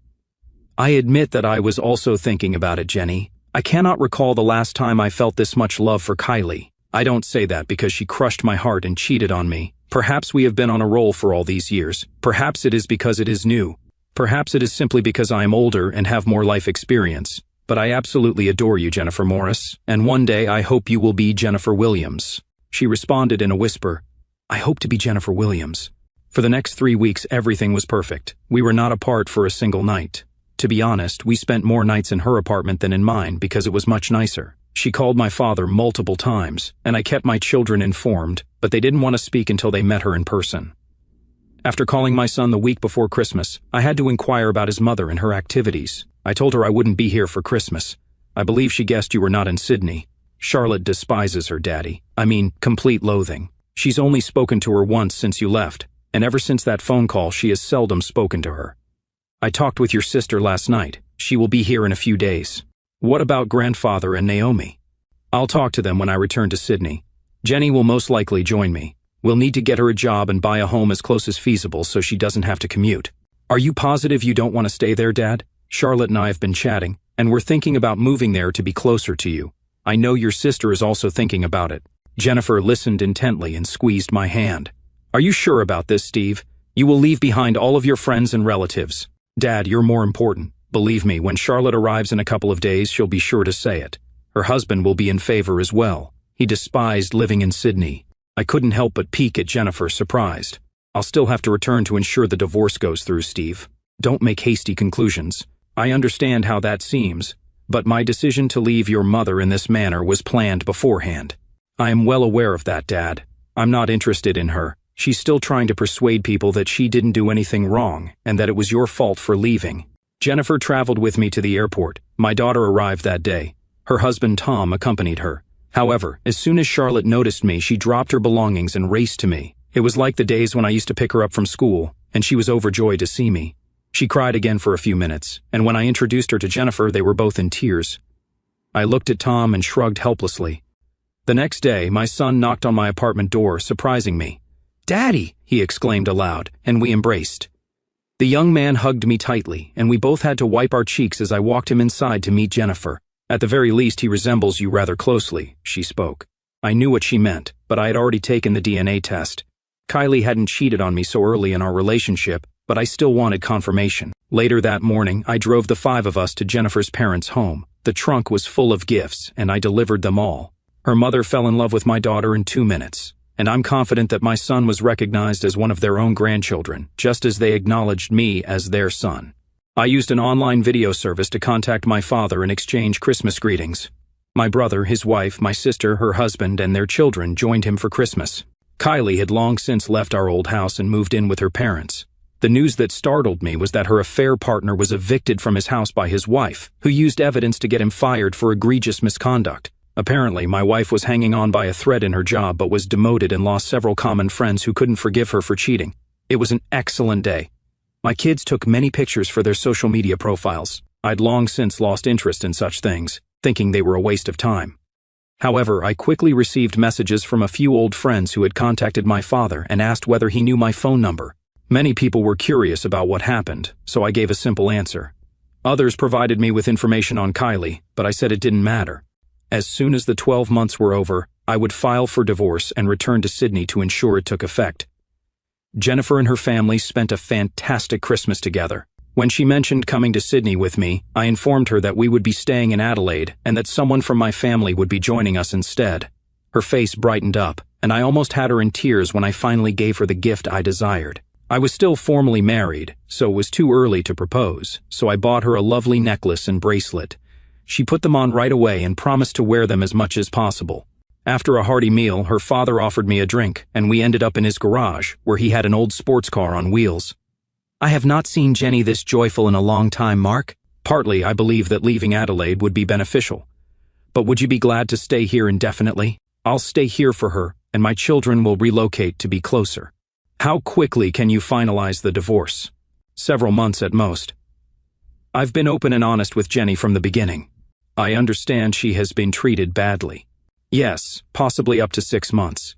I admit that I was also thinking about it, Jenny. I cannot recall the last time I felt this much love for Kylie. I don't say that because she crushed my heart and cheated on me. Perhaps we have been on a roll for all these years. Perhaps it is because it is new. Perhaps it is simply because I am older and have more life experience. But I absolutely adore you, Jennifer Morris, and one day I hope you will be Jennifer Williams. She responded in a whisper, "I hope to be Jennifer Williams." For the next 3 weeks, everything was perfect. We were not apart for a single night. To be honest, we spent more nights in her apartment than in mine because it was much nicer. She called my father multiple times, and I kept my children informed, but they didn't want to speak until they met her in person. After calling my son the week before Christmas, I had to inquire about his mother and her activities. I told her I wouldn't be here for Christmas. I believe she guessed you were not in Sydney. Charlotte despises her daddy. I mean, complete loathing. She's only spoken to her once since you left, and ever since that phone call, she has seldom spoken to her. I talked with your sister last night. She will be here in a few days. What about grandfather and Naomi? I'll talk to them when I return to Sydney. Jenny will most likely join me. We'll need to get her a job and buy a home as close as feasible so she doesn't have to commute. Are you positive you don't want to stay there, Dad? Charlotte and I have been chatting, and we're thinking about moving there to be closer to you. I know your sister is also thinking about it. Jennifer listened intently and squeezed my hand. Are you sure about this, Steve? You will leave behind all of your friends and relatives. Dad, you're more important. Believe me, when Charlotte arrives in a couple of days, she'll be sure to say it. Her husband will be in favor as well. He despised living in Sydney. I couldn't help but peek at Jennifer, surprised. I'll still have to return to ensure the divorce goes through, Steve. Don't make hasty conclusions. I understand how that seems, but my decision to leave your mother in this manner was planned beforehand. I am well aware of that, Dad. I'm not interested in her. She's still trying to persuade people that she didn't do anything wrong and that it was your fault for leaving. Jennifer traveled with me to the airport. My daughter arrived that day. Her husband Tom accompanied her. However, as soon as Charlotte noticed me, she dropped her belongings and raced to me. It was like the days when I used to pick her up from school, and she was overjoyed to see me. She cried again for a few minutes, and when I introduced her to Jennifer, they were both in tears. I looked at Tom and shrugged helplessly. The next day, my son knocked on my apartment door, surprising me. "Daddy!" he exclaimed aloud, and we embraced. The young man hugged me tightly, and we both had to wipe our cheeks as I walked him inside to meet Jennifer. "At the very least, he resembles you rather closely," she spoke. I knew what she meant, but I had already taken the DNA test. Kylie hadn't cheated on me so early in our relationship, but I still wanted confirmation. Later that morning, I drove the 5 of us to Jennifer's parents' home. The trunk was full of gifts, and I delivered them all. Her mother fell in love with my daughter in 2 minutes, and I'm confident that my son was recognized as one of their own grandchildren, just as they acknowledged me as their son. I used an online video service to contact my father and exchange Christmas greetings. My brother, his wife, my sister, her husband, and their children joined him for Christmas. Kylie had long since left our old house and moved in with her parents. The news that startled me was that her affair partner was evicted from his house by his wife, who used evidence to get him fired for egregious misconduct. Apparently, my wife was hanging on by a thread in her job but was demoted and lost several common friends who couldn't forgive her for cheating. It was an excellent day. My kids took many pictures for their social media profiles. I'd long since lost interest in such things, thinking they were a waste of time. However, I quickly received messages from a few old friends who had contacted my father and asked whether he knew my phone number. Many people were curious about what happened, so I gave a simple answer. Others provided me with information on Kylie, but I said it didn't matter. As soon as the 12 months were over, I would file for divorce and return to Sydney to ensure it took effect. Jennifer and her family spent a fantastic Christmas together. When she mentioned coming to Sydney with me, I informed her that we would be staying in Adelaide and that someone from my family would be joining us instead. Her face brightened up, and I almost had her in tears when I finally gave her the gift I desired. I was still formally married, so it was too early to propose, so I bought her a lovely necklace and bracelet. She put them on right away and promised to wear them as much as possible. After a hearty meal, her father offered me a drink, and we ended up in his garage, where he had an old sports car on wheels. "I have not seen Jenny this joyful in a long time, Mark. Partly, I believe that leaving Adelaide would be beneficial. But would you be glad to stay here indefinitely? I'll stay here for her, and my children will relocate to be closer." "How quickly can you finalize the divorce?" "Several months at most. I've been open and honest with Jenny from the beginning. I understand she has been treated badly. Yes, possibly up to 6 months.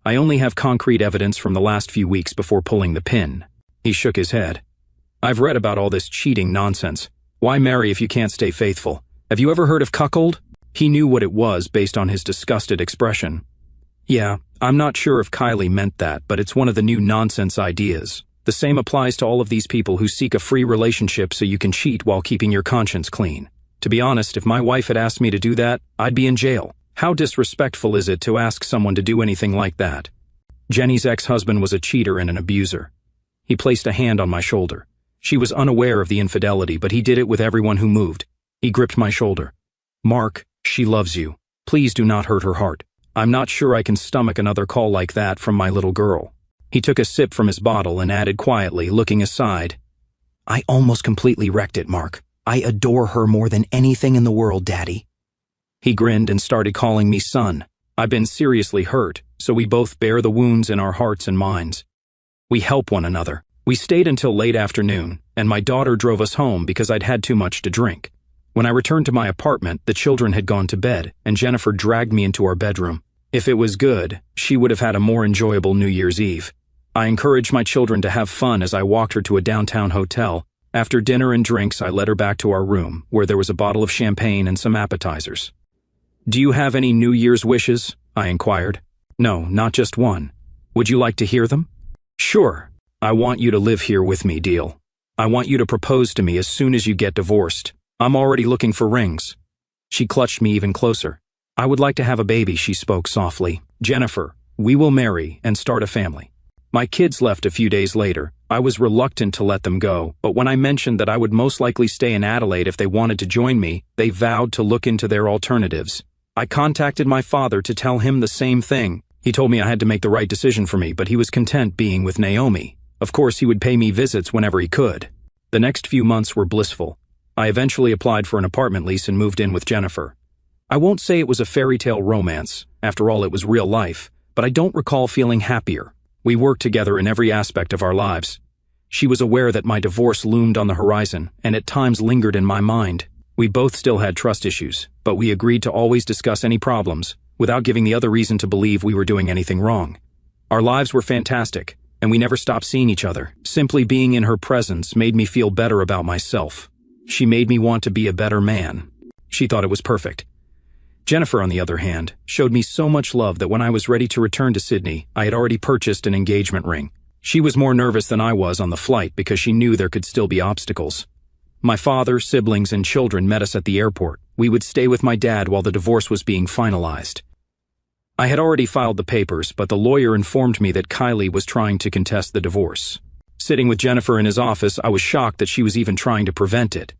I only have concrete evidence from the last few weeks before pulling the pin." He shook his head. "I've read about all this cheating nonsense. Why marry if you can't stay faithful? Have you ever heard of cuckold?" He knew what it was based on his disgusted expression. "Yeah, I'm not sure if Kylie meant that, but it's one of the new nonsense ideas. The same applies to all of these people who seek a free relationship so you can cheat while keeping your conscience clean. To be honest, if my wife had asked me to do that, I'd be in jail. How disrespectful is it to ask someone to do anything like that?" Jenny's ex-husband was a cheater and an abuser. He placed a hand on my shoulder. She was unaware of the infidelity, but he did it with everyone who moved. He gripped my shoulder. "Mark, she loves you. Please do not hurt her heart. I'm not sure I can stomach another call like that from my little girl." He took a sip from his bottle and added quietly, looking aside, "I almost completely wrecked it, Mark. I adore her more than anything in the world, Daddy." He grinned and started calling me son. I've been seriously hurt, so we both bear the wounds in our hearts and minds. We help one another. We stayed until late afternoon, and my daughter drove us home because I'd had too much to drink. When I returned to my apartment, the children had gone to bed, and Jennifer dragged me into our bedroom. If it was good, she would have had a more enjoyable New Year's Eve. I encouraged my children to have fun as I walked her to a downtown hotel. After dinner and drinks, I led her back to our room, where there was a bottle of champagne and some appetizers. "Do you have any New Year's wishes?" I inquired. "No, not just one. Would you like to hear them?" "Sure. I want you to live here with me, deal. I want you to propose to me as soon as you get divorced. I'm already looking for rings." She clutched me even closer. "I would like to have a baby," she spoke softly. "Jennifer, we will marry and start a family." My kids left a few days later. I was reluctant to let them go, but when I mentioned that I would most likely stay in Adelaide if they wanted to join me, they vowed to look into their alternatives. I contacted my father to tell him the same thing. He told me I had to make the right decision for me, but he was content being with Naomi. Of course, he would pay me visits whenever he could. The next few months were blissful. I eventually applied for an apartment lease and moved in with Jennifer. I won't say it was a fairy tale romance, after all it was real life, but I don't recall feeling happier. We worked together in every aspect of our lives. She was aware that my divorce loomed on the horizon, and at times lingered in my mind. We both still had trust issues, but we agreed to always discuss any problems, without giving the other reason to believe we were doing anything wrong. Our lives were fantastic, and we never stopped seeing each other. Simply being in her presence made me feel better about myself. She made me want to be a better man. She thought it was perfect. Jennifer, on the other hand, showed me so much love that when I was ready to return to Sydney, I had already purchased an engagement ring. She was more nervous than I was on the flight because she knew there could still be obstacles. My father, siblings, and children met us at the airport. We would stay with my dad while the divorce was being finalized. I had already filed the papers, but the lawyer informed me that Kylie was trying to contest the divorce. Sitting with Jennifer in his office, I was shocked that she was even trying to prevent it.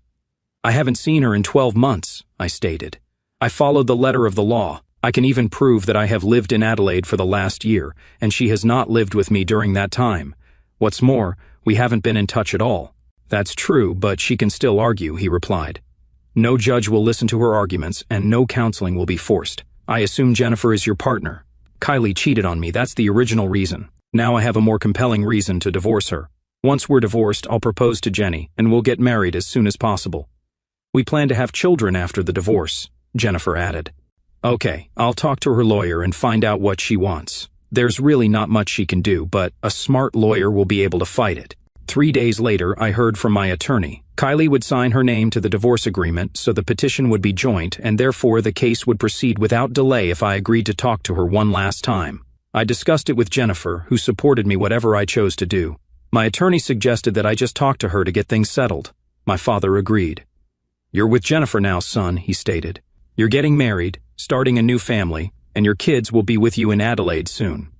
I haven't seen her in 12 months, I stated. I followed the letter of the law. I can even prove that I have lived in Adelaide for the last year, and she has not lived with me during that time. What's more, we haven't been in touch at all. That's true, but she can still argue, he replied. No judge will listen to her arguments, and no counseling will be forced. I assume Jennifer is your partner. Kylie cheated on me, that's the original reason. Now I have a more compelling reason to divorce her. Once we're divorced, I'll propose to Jenny, and we'll get married as soon as possible. We plan to have children after the divorce, Jennifer added. Okay, I'll talk to her lawyer and find out what she wants. There's really not much she can do, but a smart lawyer will be able to fight it. 3 days later, I heard from my attorney. Kylie would sign her name to the divorce agreement, so the petition would be joint, and therefore the case would proceed without delay if I agreed to talk to her one last time. I discussed it with Jennifer, who supported me whatever I chose to do. My attorney suggested that I just talk to her to get things settled. My father agreed. You're with Jennifer now, son, he stated. You're getting married, starting a new family, and your kids will be with you in Adelaide soon.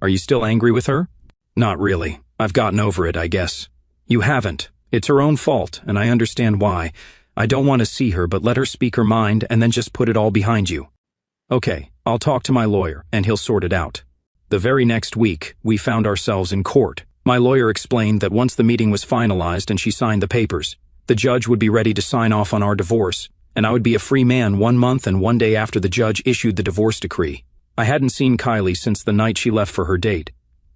Are you still angry with her? Not really. I've gotten over it, I guess. You haven't. It's her own fault, and I understand why. I don't want to see her, but let her speak her mind and then just put it all behind you. Okay, I'll talk to my lawyer, and he'll sort it out. The very next week, we found ourselves in court. My lawyer explained that once the meeting was finalized and she signed the papers, the judge would be ready to sign off on our divorce, and I would be a free man 1 month and 1 day after the judge issued the divorce decree. I hadn't seen Kylie since the night she left for her date.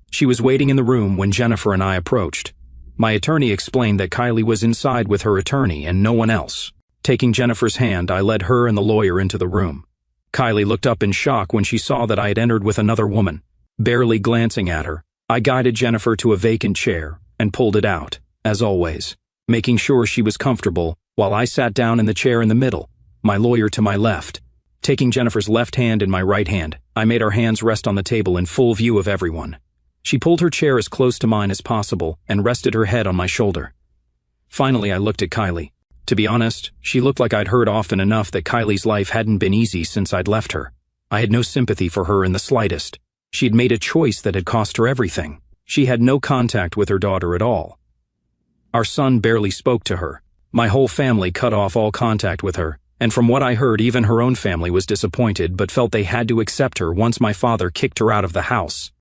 She was waiting in the room when Jennifer and I approached. My attorney explained that Kylie was inside with her attorney and no one else. Taking Jennifer's hand, I led her and the lawyer into the room. Kylie looked up in shock when she saw that I had entered with another woman. Barely glancing at her, I guided Jennifer to a vacant chair and pulled it out, as always, making sure she was comfortable while I sat down in the chair in the middle, my lawyer to my left. Taking Jennifer's left hand in my right hand, I made our hands rest on the table in full view of everyone. She pulled her chair as close to mine as possible and rested her head on my shoulder. Finally, I looked at Kylie. To be honest, she looked like I'd heard often enough that Kylie's life hadn't been easy since I'd left her. I had no sympathy for her in the slightest. She had made a choice that had cost her everything. She had no contact with her daughter at all. Our son barely spoke to her. My whole family cut off all contact with her, and from what I heard, even her own family was disappointed but felt they had to accept her once my father kicked her out of the house.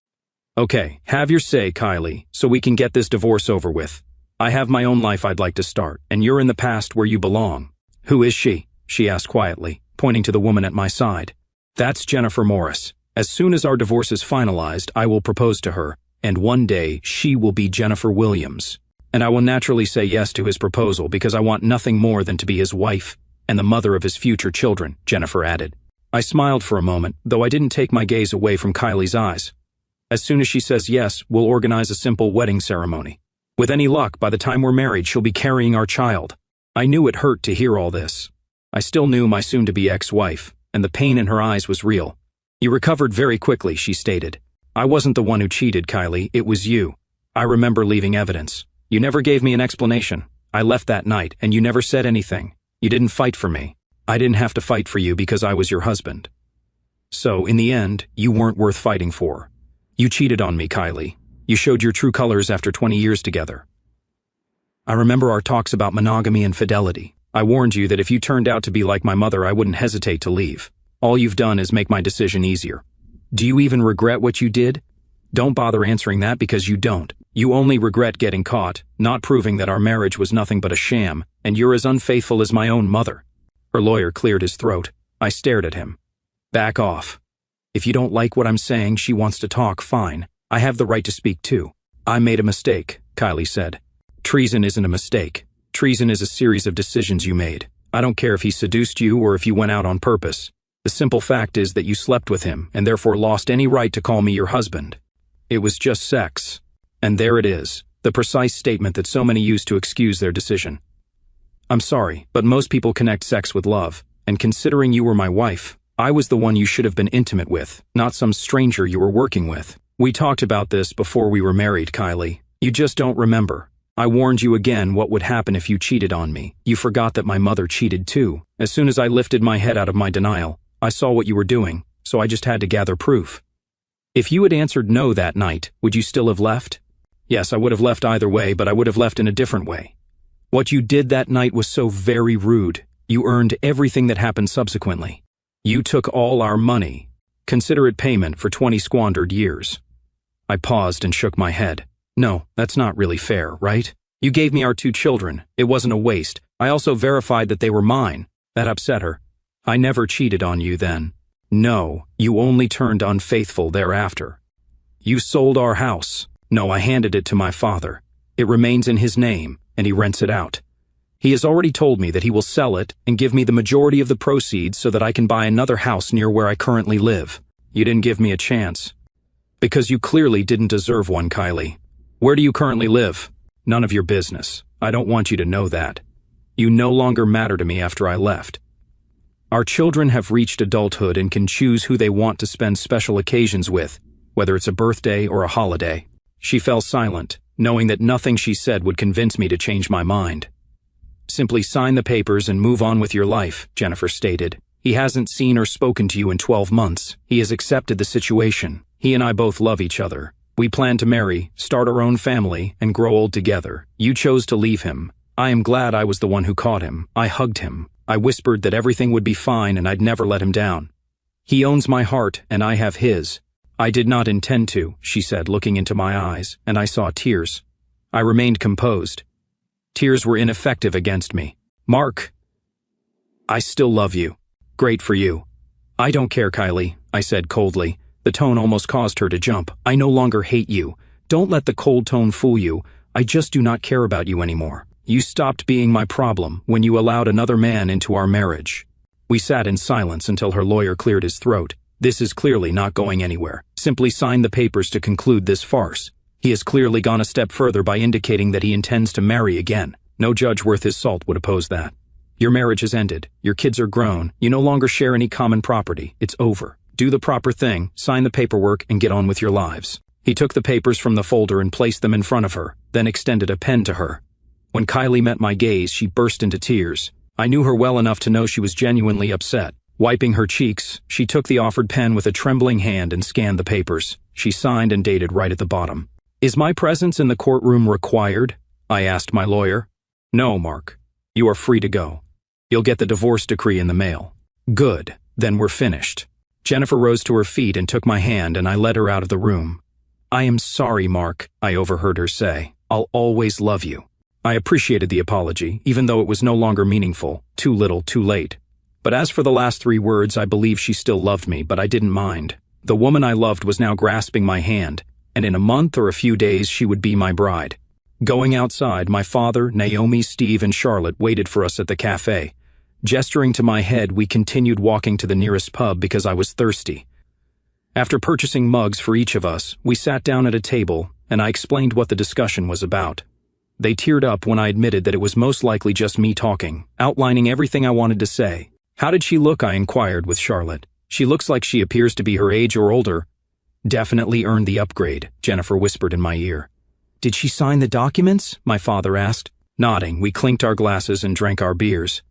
Okay, have your say, Kylie, so we can get this divorce over with. I have my own life I'd like to start, and you're in the past where you belong. Who is she? She asked quietly, pointing to the woman at my side. That's Jennifer Morris. As soon as our divorce is finalized, I will propose to her, and one day she will be Jennifer Williams. And I will naturally say yes to his proposal because I want nothing more than to be his wife and the mother of his future children, Jennifer added. I smiled for a moment, though I didn't take my gaze away from Kylie's eyes. As soon as she says yes, we'll organize a simple wedding ceremony. With any luck, by the time we're married, she'll be carrying our child. I knew it hurt to hear all this. I still knew my soon-to-be ex-wife, and the pain in her eyes was real. You recovered very quickly, she stated. I wasn't the one who cheated, Kylie, it was you. I remember leaving evidence. You never gave me an explanation. I left that night, and you never said anything. You didn't fight for me. I didn't have to fight for you because I was your husband. So, in the end, you weren't worth fighting for. You cheated on me, Kylie. You showed your true colors after 20 years together. I remember our talks about monogamy and fidelity. I warned you that if you turned out to be like my mother, I wouldn't hesitate to leave. All you've done is make my decision easier. Do you even regret what you did? Don't bother answering that because you don't. You only regret getting caught, not proving that our marriage was nothing but a sham, and you're as unfaithful as my own mother. Her lawyer cleared his throat. I stared at him. Back off. If you don't like what I'm saying, she wants to talk, fine. I have the right to speak too. I made a mistake, Kylie said. Treason isn't a mistake. Treason is a series of decisions you made. I don't care if he seduced you or if you went out on purpose. The simple fact is that you slept with him and therefore lost any right to call me your husband. It was just sex. And there it is, the precise statement that so many use to excuse their decision. I'm sorry, but most people connect sex with love, and considering you were my wife, I was the one you should have been intimate with, not some stranger you were working with. We talked about this before we were married, Kylie. You just don't remember. I warned you again what would happen if you cheated on me. You forgot that my mother cheated too. As soon as I lifted my head out of my denial, I saw what you were doing, so I just had to gather proof. If you had answered no that night, would you still have left? Yes, I would have left either way, but I would have left in a different way. What you did that night was so very rude. You earned everything that happened subsequently. You took all our money. Consider it payment for 20 squandered years. I paused and shook my head. No, that's not really fair, right? You gave me our 2 children. It wasn't a waste. I also verified that they were mine. That upset her. I never cheated on you then. No, you only turned unfaithful thereafter. You sold our house. No, I handed it to my father. It remains in his name, and he rents it out. He has already told me that he will sell it and give me the majority of the proceeds so that I can buy another house near where I currently live. You didn't give me a chance. Because you clearly didn't deserve one, Kylie. Where do you currently live? None of your business. I don't want you to know that. You no longer matter to me after I left. Our children have reached adulthood and can choose who they want to spend special occasions with, whether it's a birthday or a holiday. She fell silent, knowing that nothing she said would convince me to change my mind. Simply sign the papers and move on with your life, Jennifer stated. He hasn't seen or spoken to you in 12 months. He has accepted the situation. He and I both love each other. We plan to marry, start our own family, and grow old together. You chose to leave him. I am glad I was the one who caught him. I hugged him. I whispered that everything would be fine and I'd never let him down. He owns my heart and I have his. I did not intend to, she said, looking into my eyes, and I saw tears. I remained composed. Tears were ineffective against me. Mark, I still love you. Great for you. I don't care, Kylie, I said coldly. The tone almost caused her to jump. I no longer hate you. Don't let the cold tone fool you. I just do not care about you anymore. You stopped being my problem when you allowed another man into our marriage. We sat in silence until her lawyer cleared his throat. This is clearly not going anywhere. Simply sign the papers to conclude this farce. He has clearly gone a step further by indicating that he intends to marry again. No judge worth his salt would oppose that. Your marriage has ended. Your kids are grown. You no longer share any common property. It's over. Do the proper thing, sign the paperwork, and get on with your lives. He took the papers from the folder and placed them in front of her, then extended a pen to her. When Kylie met my gaze, she burst into tears. I knew her well enough to know she was genuinely upset. Wiping her cheeks, she took the offered pen with a trembling hand and scanned the papers. She signed and dated right at the bottom. Is my presence in the courtroom required? I asked my lawyer. No, Mark. You are free to go. You'll get the divorce decree in the mail. Good. Then we're finished. Jennifer rose to her feet and took my hand, and I led her out of the room. I am sorry, Mark, I overheard her say. I'll always love you. I appreciated the apology, even though it was no longer meaningful. Too little, too late. But as for the last 3 words, I believe she still loved me, but I didn't mind. The woman I loved was now grasping my hand, and in a month or a few days she would be my bride. Going outside, my father, Naomi, Steve, and Charlotte waited for us at the cafe. Gesturing to my head, we continued walking to the nearest pub because I was thirsty. After purchasing mugs for each of us, we sat down at a table, and I explained what the discussion was about. They teared up when I admitted that it was most likely just me talking, outlining everything I wanted to say. How did she look? I inquired with Charlotte. She looks like she appears to be her age or older. Definitely earned the upgrade, Jennifer whispered in my ear. Did she sign the documents? My father asked. Nodding, we clinked our glasses and drank our beers.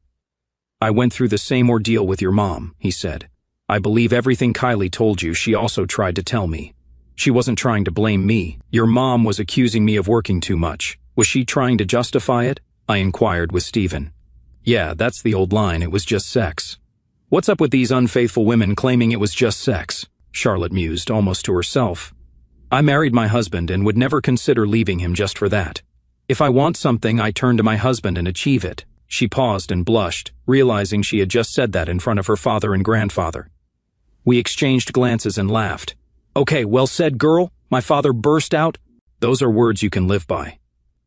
I went through the same ordeal with your mom, he said. I believe everything Kylie told you she also tried to tell me. She wasn't trying to blame me. Your mom was accusing me of working too much. Was she trying to justify it? I inquired with Stephen. Yeah, that's the old line, it was just sex. What's up with these unfaithful women claiming it was just sex? Charlotte mused, almost to herself. I married my husband and would never consider leaving him just for that. If I want something, I turn to my husband and achieve it. She paused and blushed, realizing she had just said that in front of her father and grandfather. We exchanged glances and laughed. "Okay, well said, girl," my father burst out. "Those are words you can live by."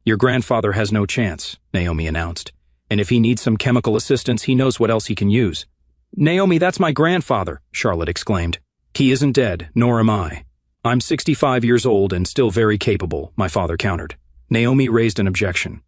"Your grandfather has no chance," Naomi announced. "And if he needs some chemical assistance, he knows what else he can use." "Naomi, that's my grandfather," Charlotte exclaimed. "He isn't dead, nor am I. I'm 65 years old and still very capable," my father countered. Naomi raised an objection.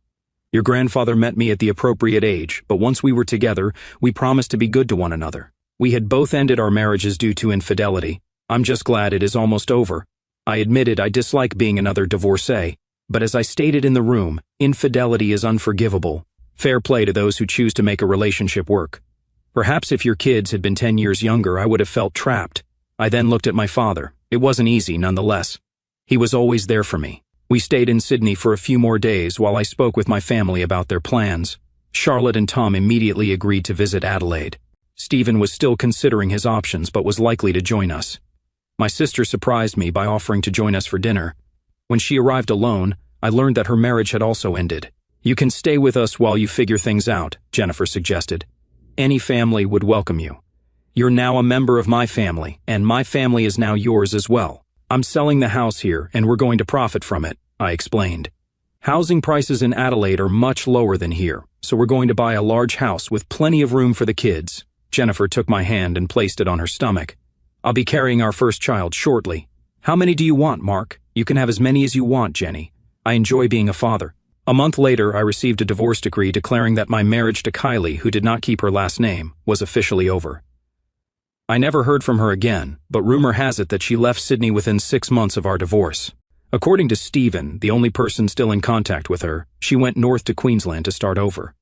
"Your grandfather met me at the appropriate age, but once we were together, we promised to be good to one another. We had both ended our marriages due to infidelity. I'm just glad it is almost over. I admitted I dislike being another divorcee, but as I stated in the room, infidelity is unforgivable. Fair play to those who choose to make a relationship work. Perhaps if your kids had been 10 years younger, I would have felt trapped." I then looked at my father. It wasn't easy, nonetheless. He was always there for me. We stayed in Sydney for a few more days while I spoke with my family about their plans. Charlotte and Tom immediately agreed to visit Adelaide. Stephen was still considering his options but was likely to join us. My sister surprised me by offering to join us for dinner. When she arrived alone, I learned that her marriage had also ended. "You can stay with us while you figure things out," Jennifer suggested. "Any family would welcome you. You're now a member of my family, and my family is now yours as well. I'm selling the house here, and we're going to profit from it," I explained. "Housing prices in Adelaide are much lower than here, so we're going to buy a large house with plenty of room for the kids." Jennifer took my hand and placed it on her stomach. "I'll be carrying our first child shortly. How many do you want, Mark? You can have as many as you want, Jenny. I enjoy being a father." A month later, I received a divorce decree declaring that my marriage to Kylie, who did not keep her last name, was officially over. I never heard from her again, but rumor has it that she left Sydney within 6 months of our divorce. According to Stephen, the only person still in contact with her, she went north to Queensland to start over.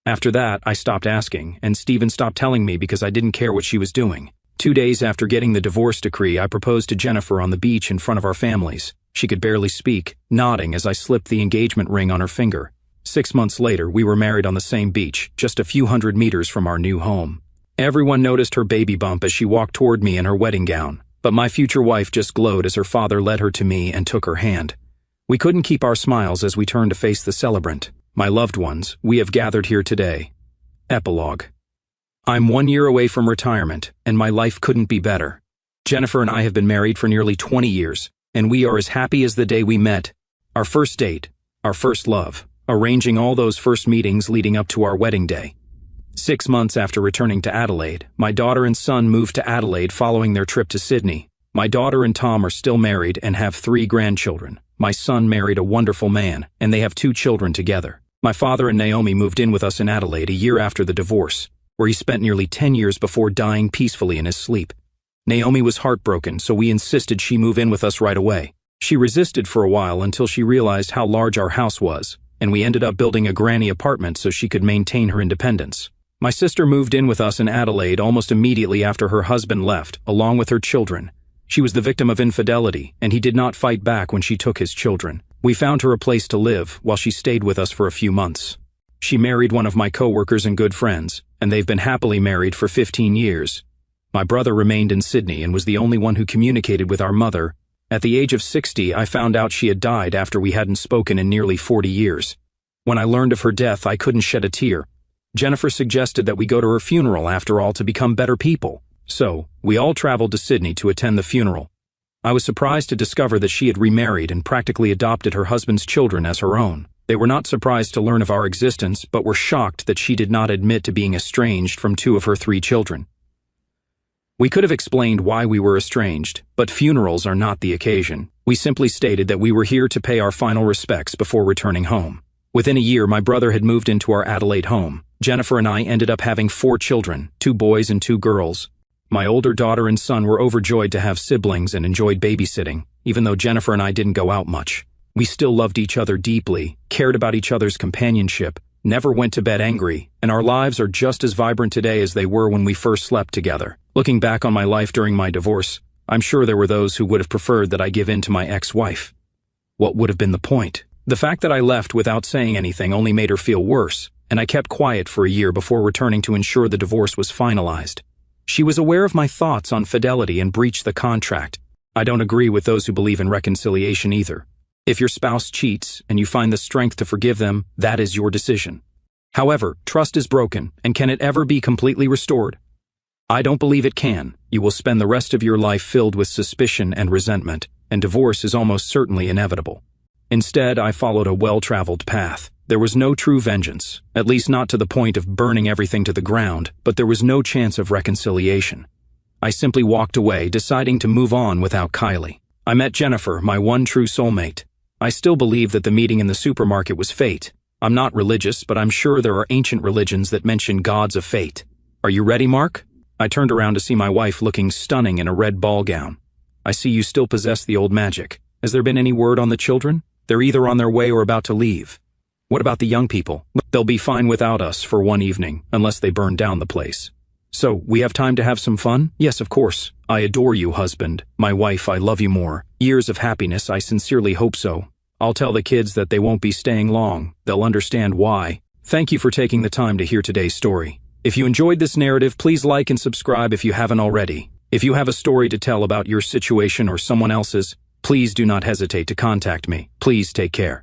After that, I stopped asking, and Stephen stopped telling me because I didn't care what she was doing. 2 days after getting the divorce decree, I proposed to Jennifer on the beach in front of our families. She could barely speak, nodding as I slipped the engagement ring on her finger. 6 months later, we were married on the same beach, just a few hundred meters from our new home. Everyone noticed her baby bump as she walked toward me in her wedding gown, but my future wife just glowed as her father led her to me and took her hand. We couldn't keep our smiles as we turned to face the celebrant. "My loved ones, we have gathered here today." Epilogue. I'm 1 year away from retirement, and my life couldn't be better. Jennifer and I have been married for nearly 20 years, and we are as happy as the day we met. Our first date, our first love, arranging all those first meetings leading up to our wedding day. 6 months after returning to Adelaide, my daughter and son moved to Adelaide following their trip to Sydney. My daughter and Tom are still married and have 3 grandchildren. My son married a wonderful man, and they have 2 children together. My father and Naomi moved in with us in Adelaide a year after the divorce, where he spent nearly 10 years before dying peacefully in his sleep. Naomi was heartbroken, so we insisted she move in with us right away. She resisted for a while until she realized how large our house was, and we ended up building a granny apartment so she could maintain her independence. My sister moved in with us in Adelaide almost immediately after her husband left, along with her children. She was the victim of infidelity, and he did not fight back when she took his children. We found her a place to live while she stayed with us for a few months. She married one of my coworkers and good friends, and they've been happily married for 15 years. My brother remained in Sydney and was the only one who communicated with our mother. At the age of 60, I found out she had died after we hadn't spoken in nearly 40 years. When I learned of her death, I couldn't shed a tear. Jennifer suggested that we go to her funeral after all to become better people. So, we all traveled to Sydney to attend the funeral. I was surprised to discover that she had remarried and practically adopted her husband's children as her own. They were not surprised to learn of our existence, but were shocked that she did not admit to being estranged from 2 of her 3 children. We could have explained why we were estranged, but funerals are not the occasion. We simply stated that we were here to pay our final respects before returning home. Within a year, my brother had moved into our Adelaide home. Jennifer and I ended up having 4 children, 2 boys and 2 girls. My older daughter and son were overjoyed to have siblings and enjoyed babysitting, even though Jennifer and I didn't go out much. We still loved each other deeply, cared about each other's companionship, never went to bed angry, and our lives are just as vibrant today as they were when we first slept together. Looking back on my life during my divorce, I'm sure there were those who would have preferred that I give in to my ex-wife. What would have been the point? The fact that I left without saying anything only made her feel worse, and I kept quiet for a year before returning to ensure the divorce was finalized. She was aware of my thoughts on fidelity and breached the contract. I don't agree with those who believe in reconciliation either. If your spouse cheats and you find the strength to forgive them, that is your decision. However, trust is broken, and can it ever be completely restored? I don't believe it can. You will spend the rest of your life filled with suspicion and resentment, and divorce is almost certainly inevitable. Instead, I followed a well-traveled path. There was no true vengeance, at least not to the point of burning everything to the ground, but there was no chance of reconciliation. I simply walked away, deciding to move on without Kylie. I met Jennifer, my one true soulmate. I still believe that the meeting in the supermarket was fate. I'm not religious, but I'm sure there are ancient religions that mention gods of fate. Are you ready, Mark? I turned around to see my wife looking stunning in a red ball gown. I see you still possess the old magic. Has there been any word on the children? They're either on their way or about to leave. What about the young people? They'll be fine without us for one evening, unless they burn down the place. So, we have time to have some fun? Yes, of course. I adore you, husband. My wife, I love you more. Years of happiness, I sincerely hope so. I'll tell the kids that they won't be staying long. They'll understand why. Thank you for taking the time to hear today's story. If you enjoyed this narrative, please like and subscribe if you haven't already. If you have a story to tell about your situation or someone else's, please do not hesitate to contact me. Please take care.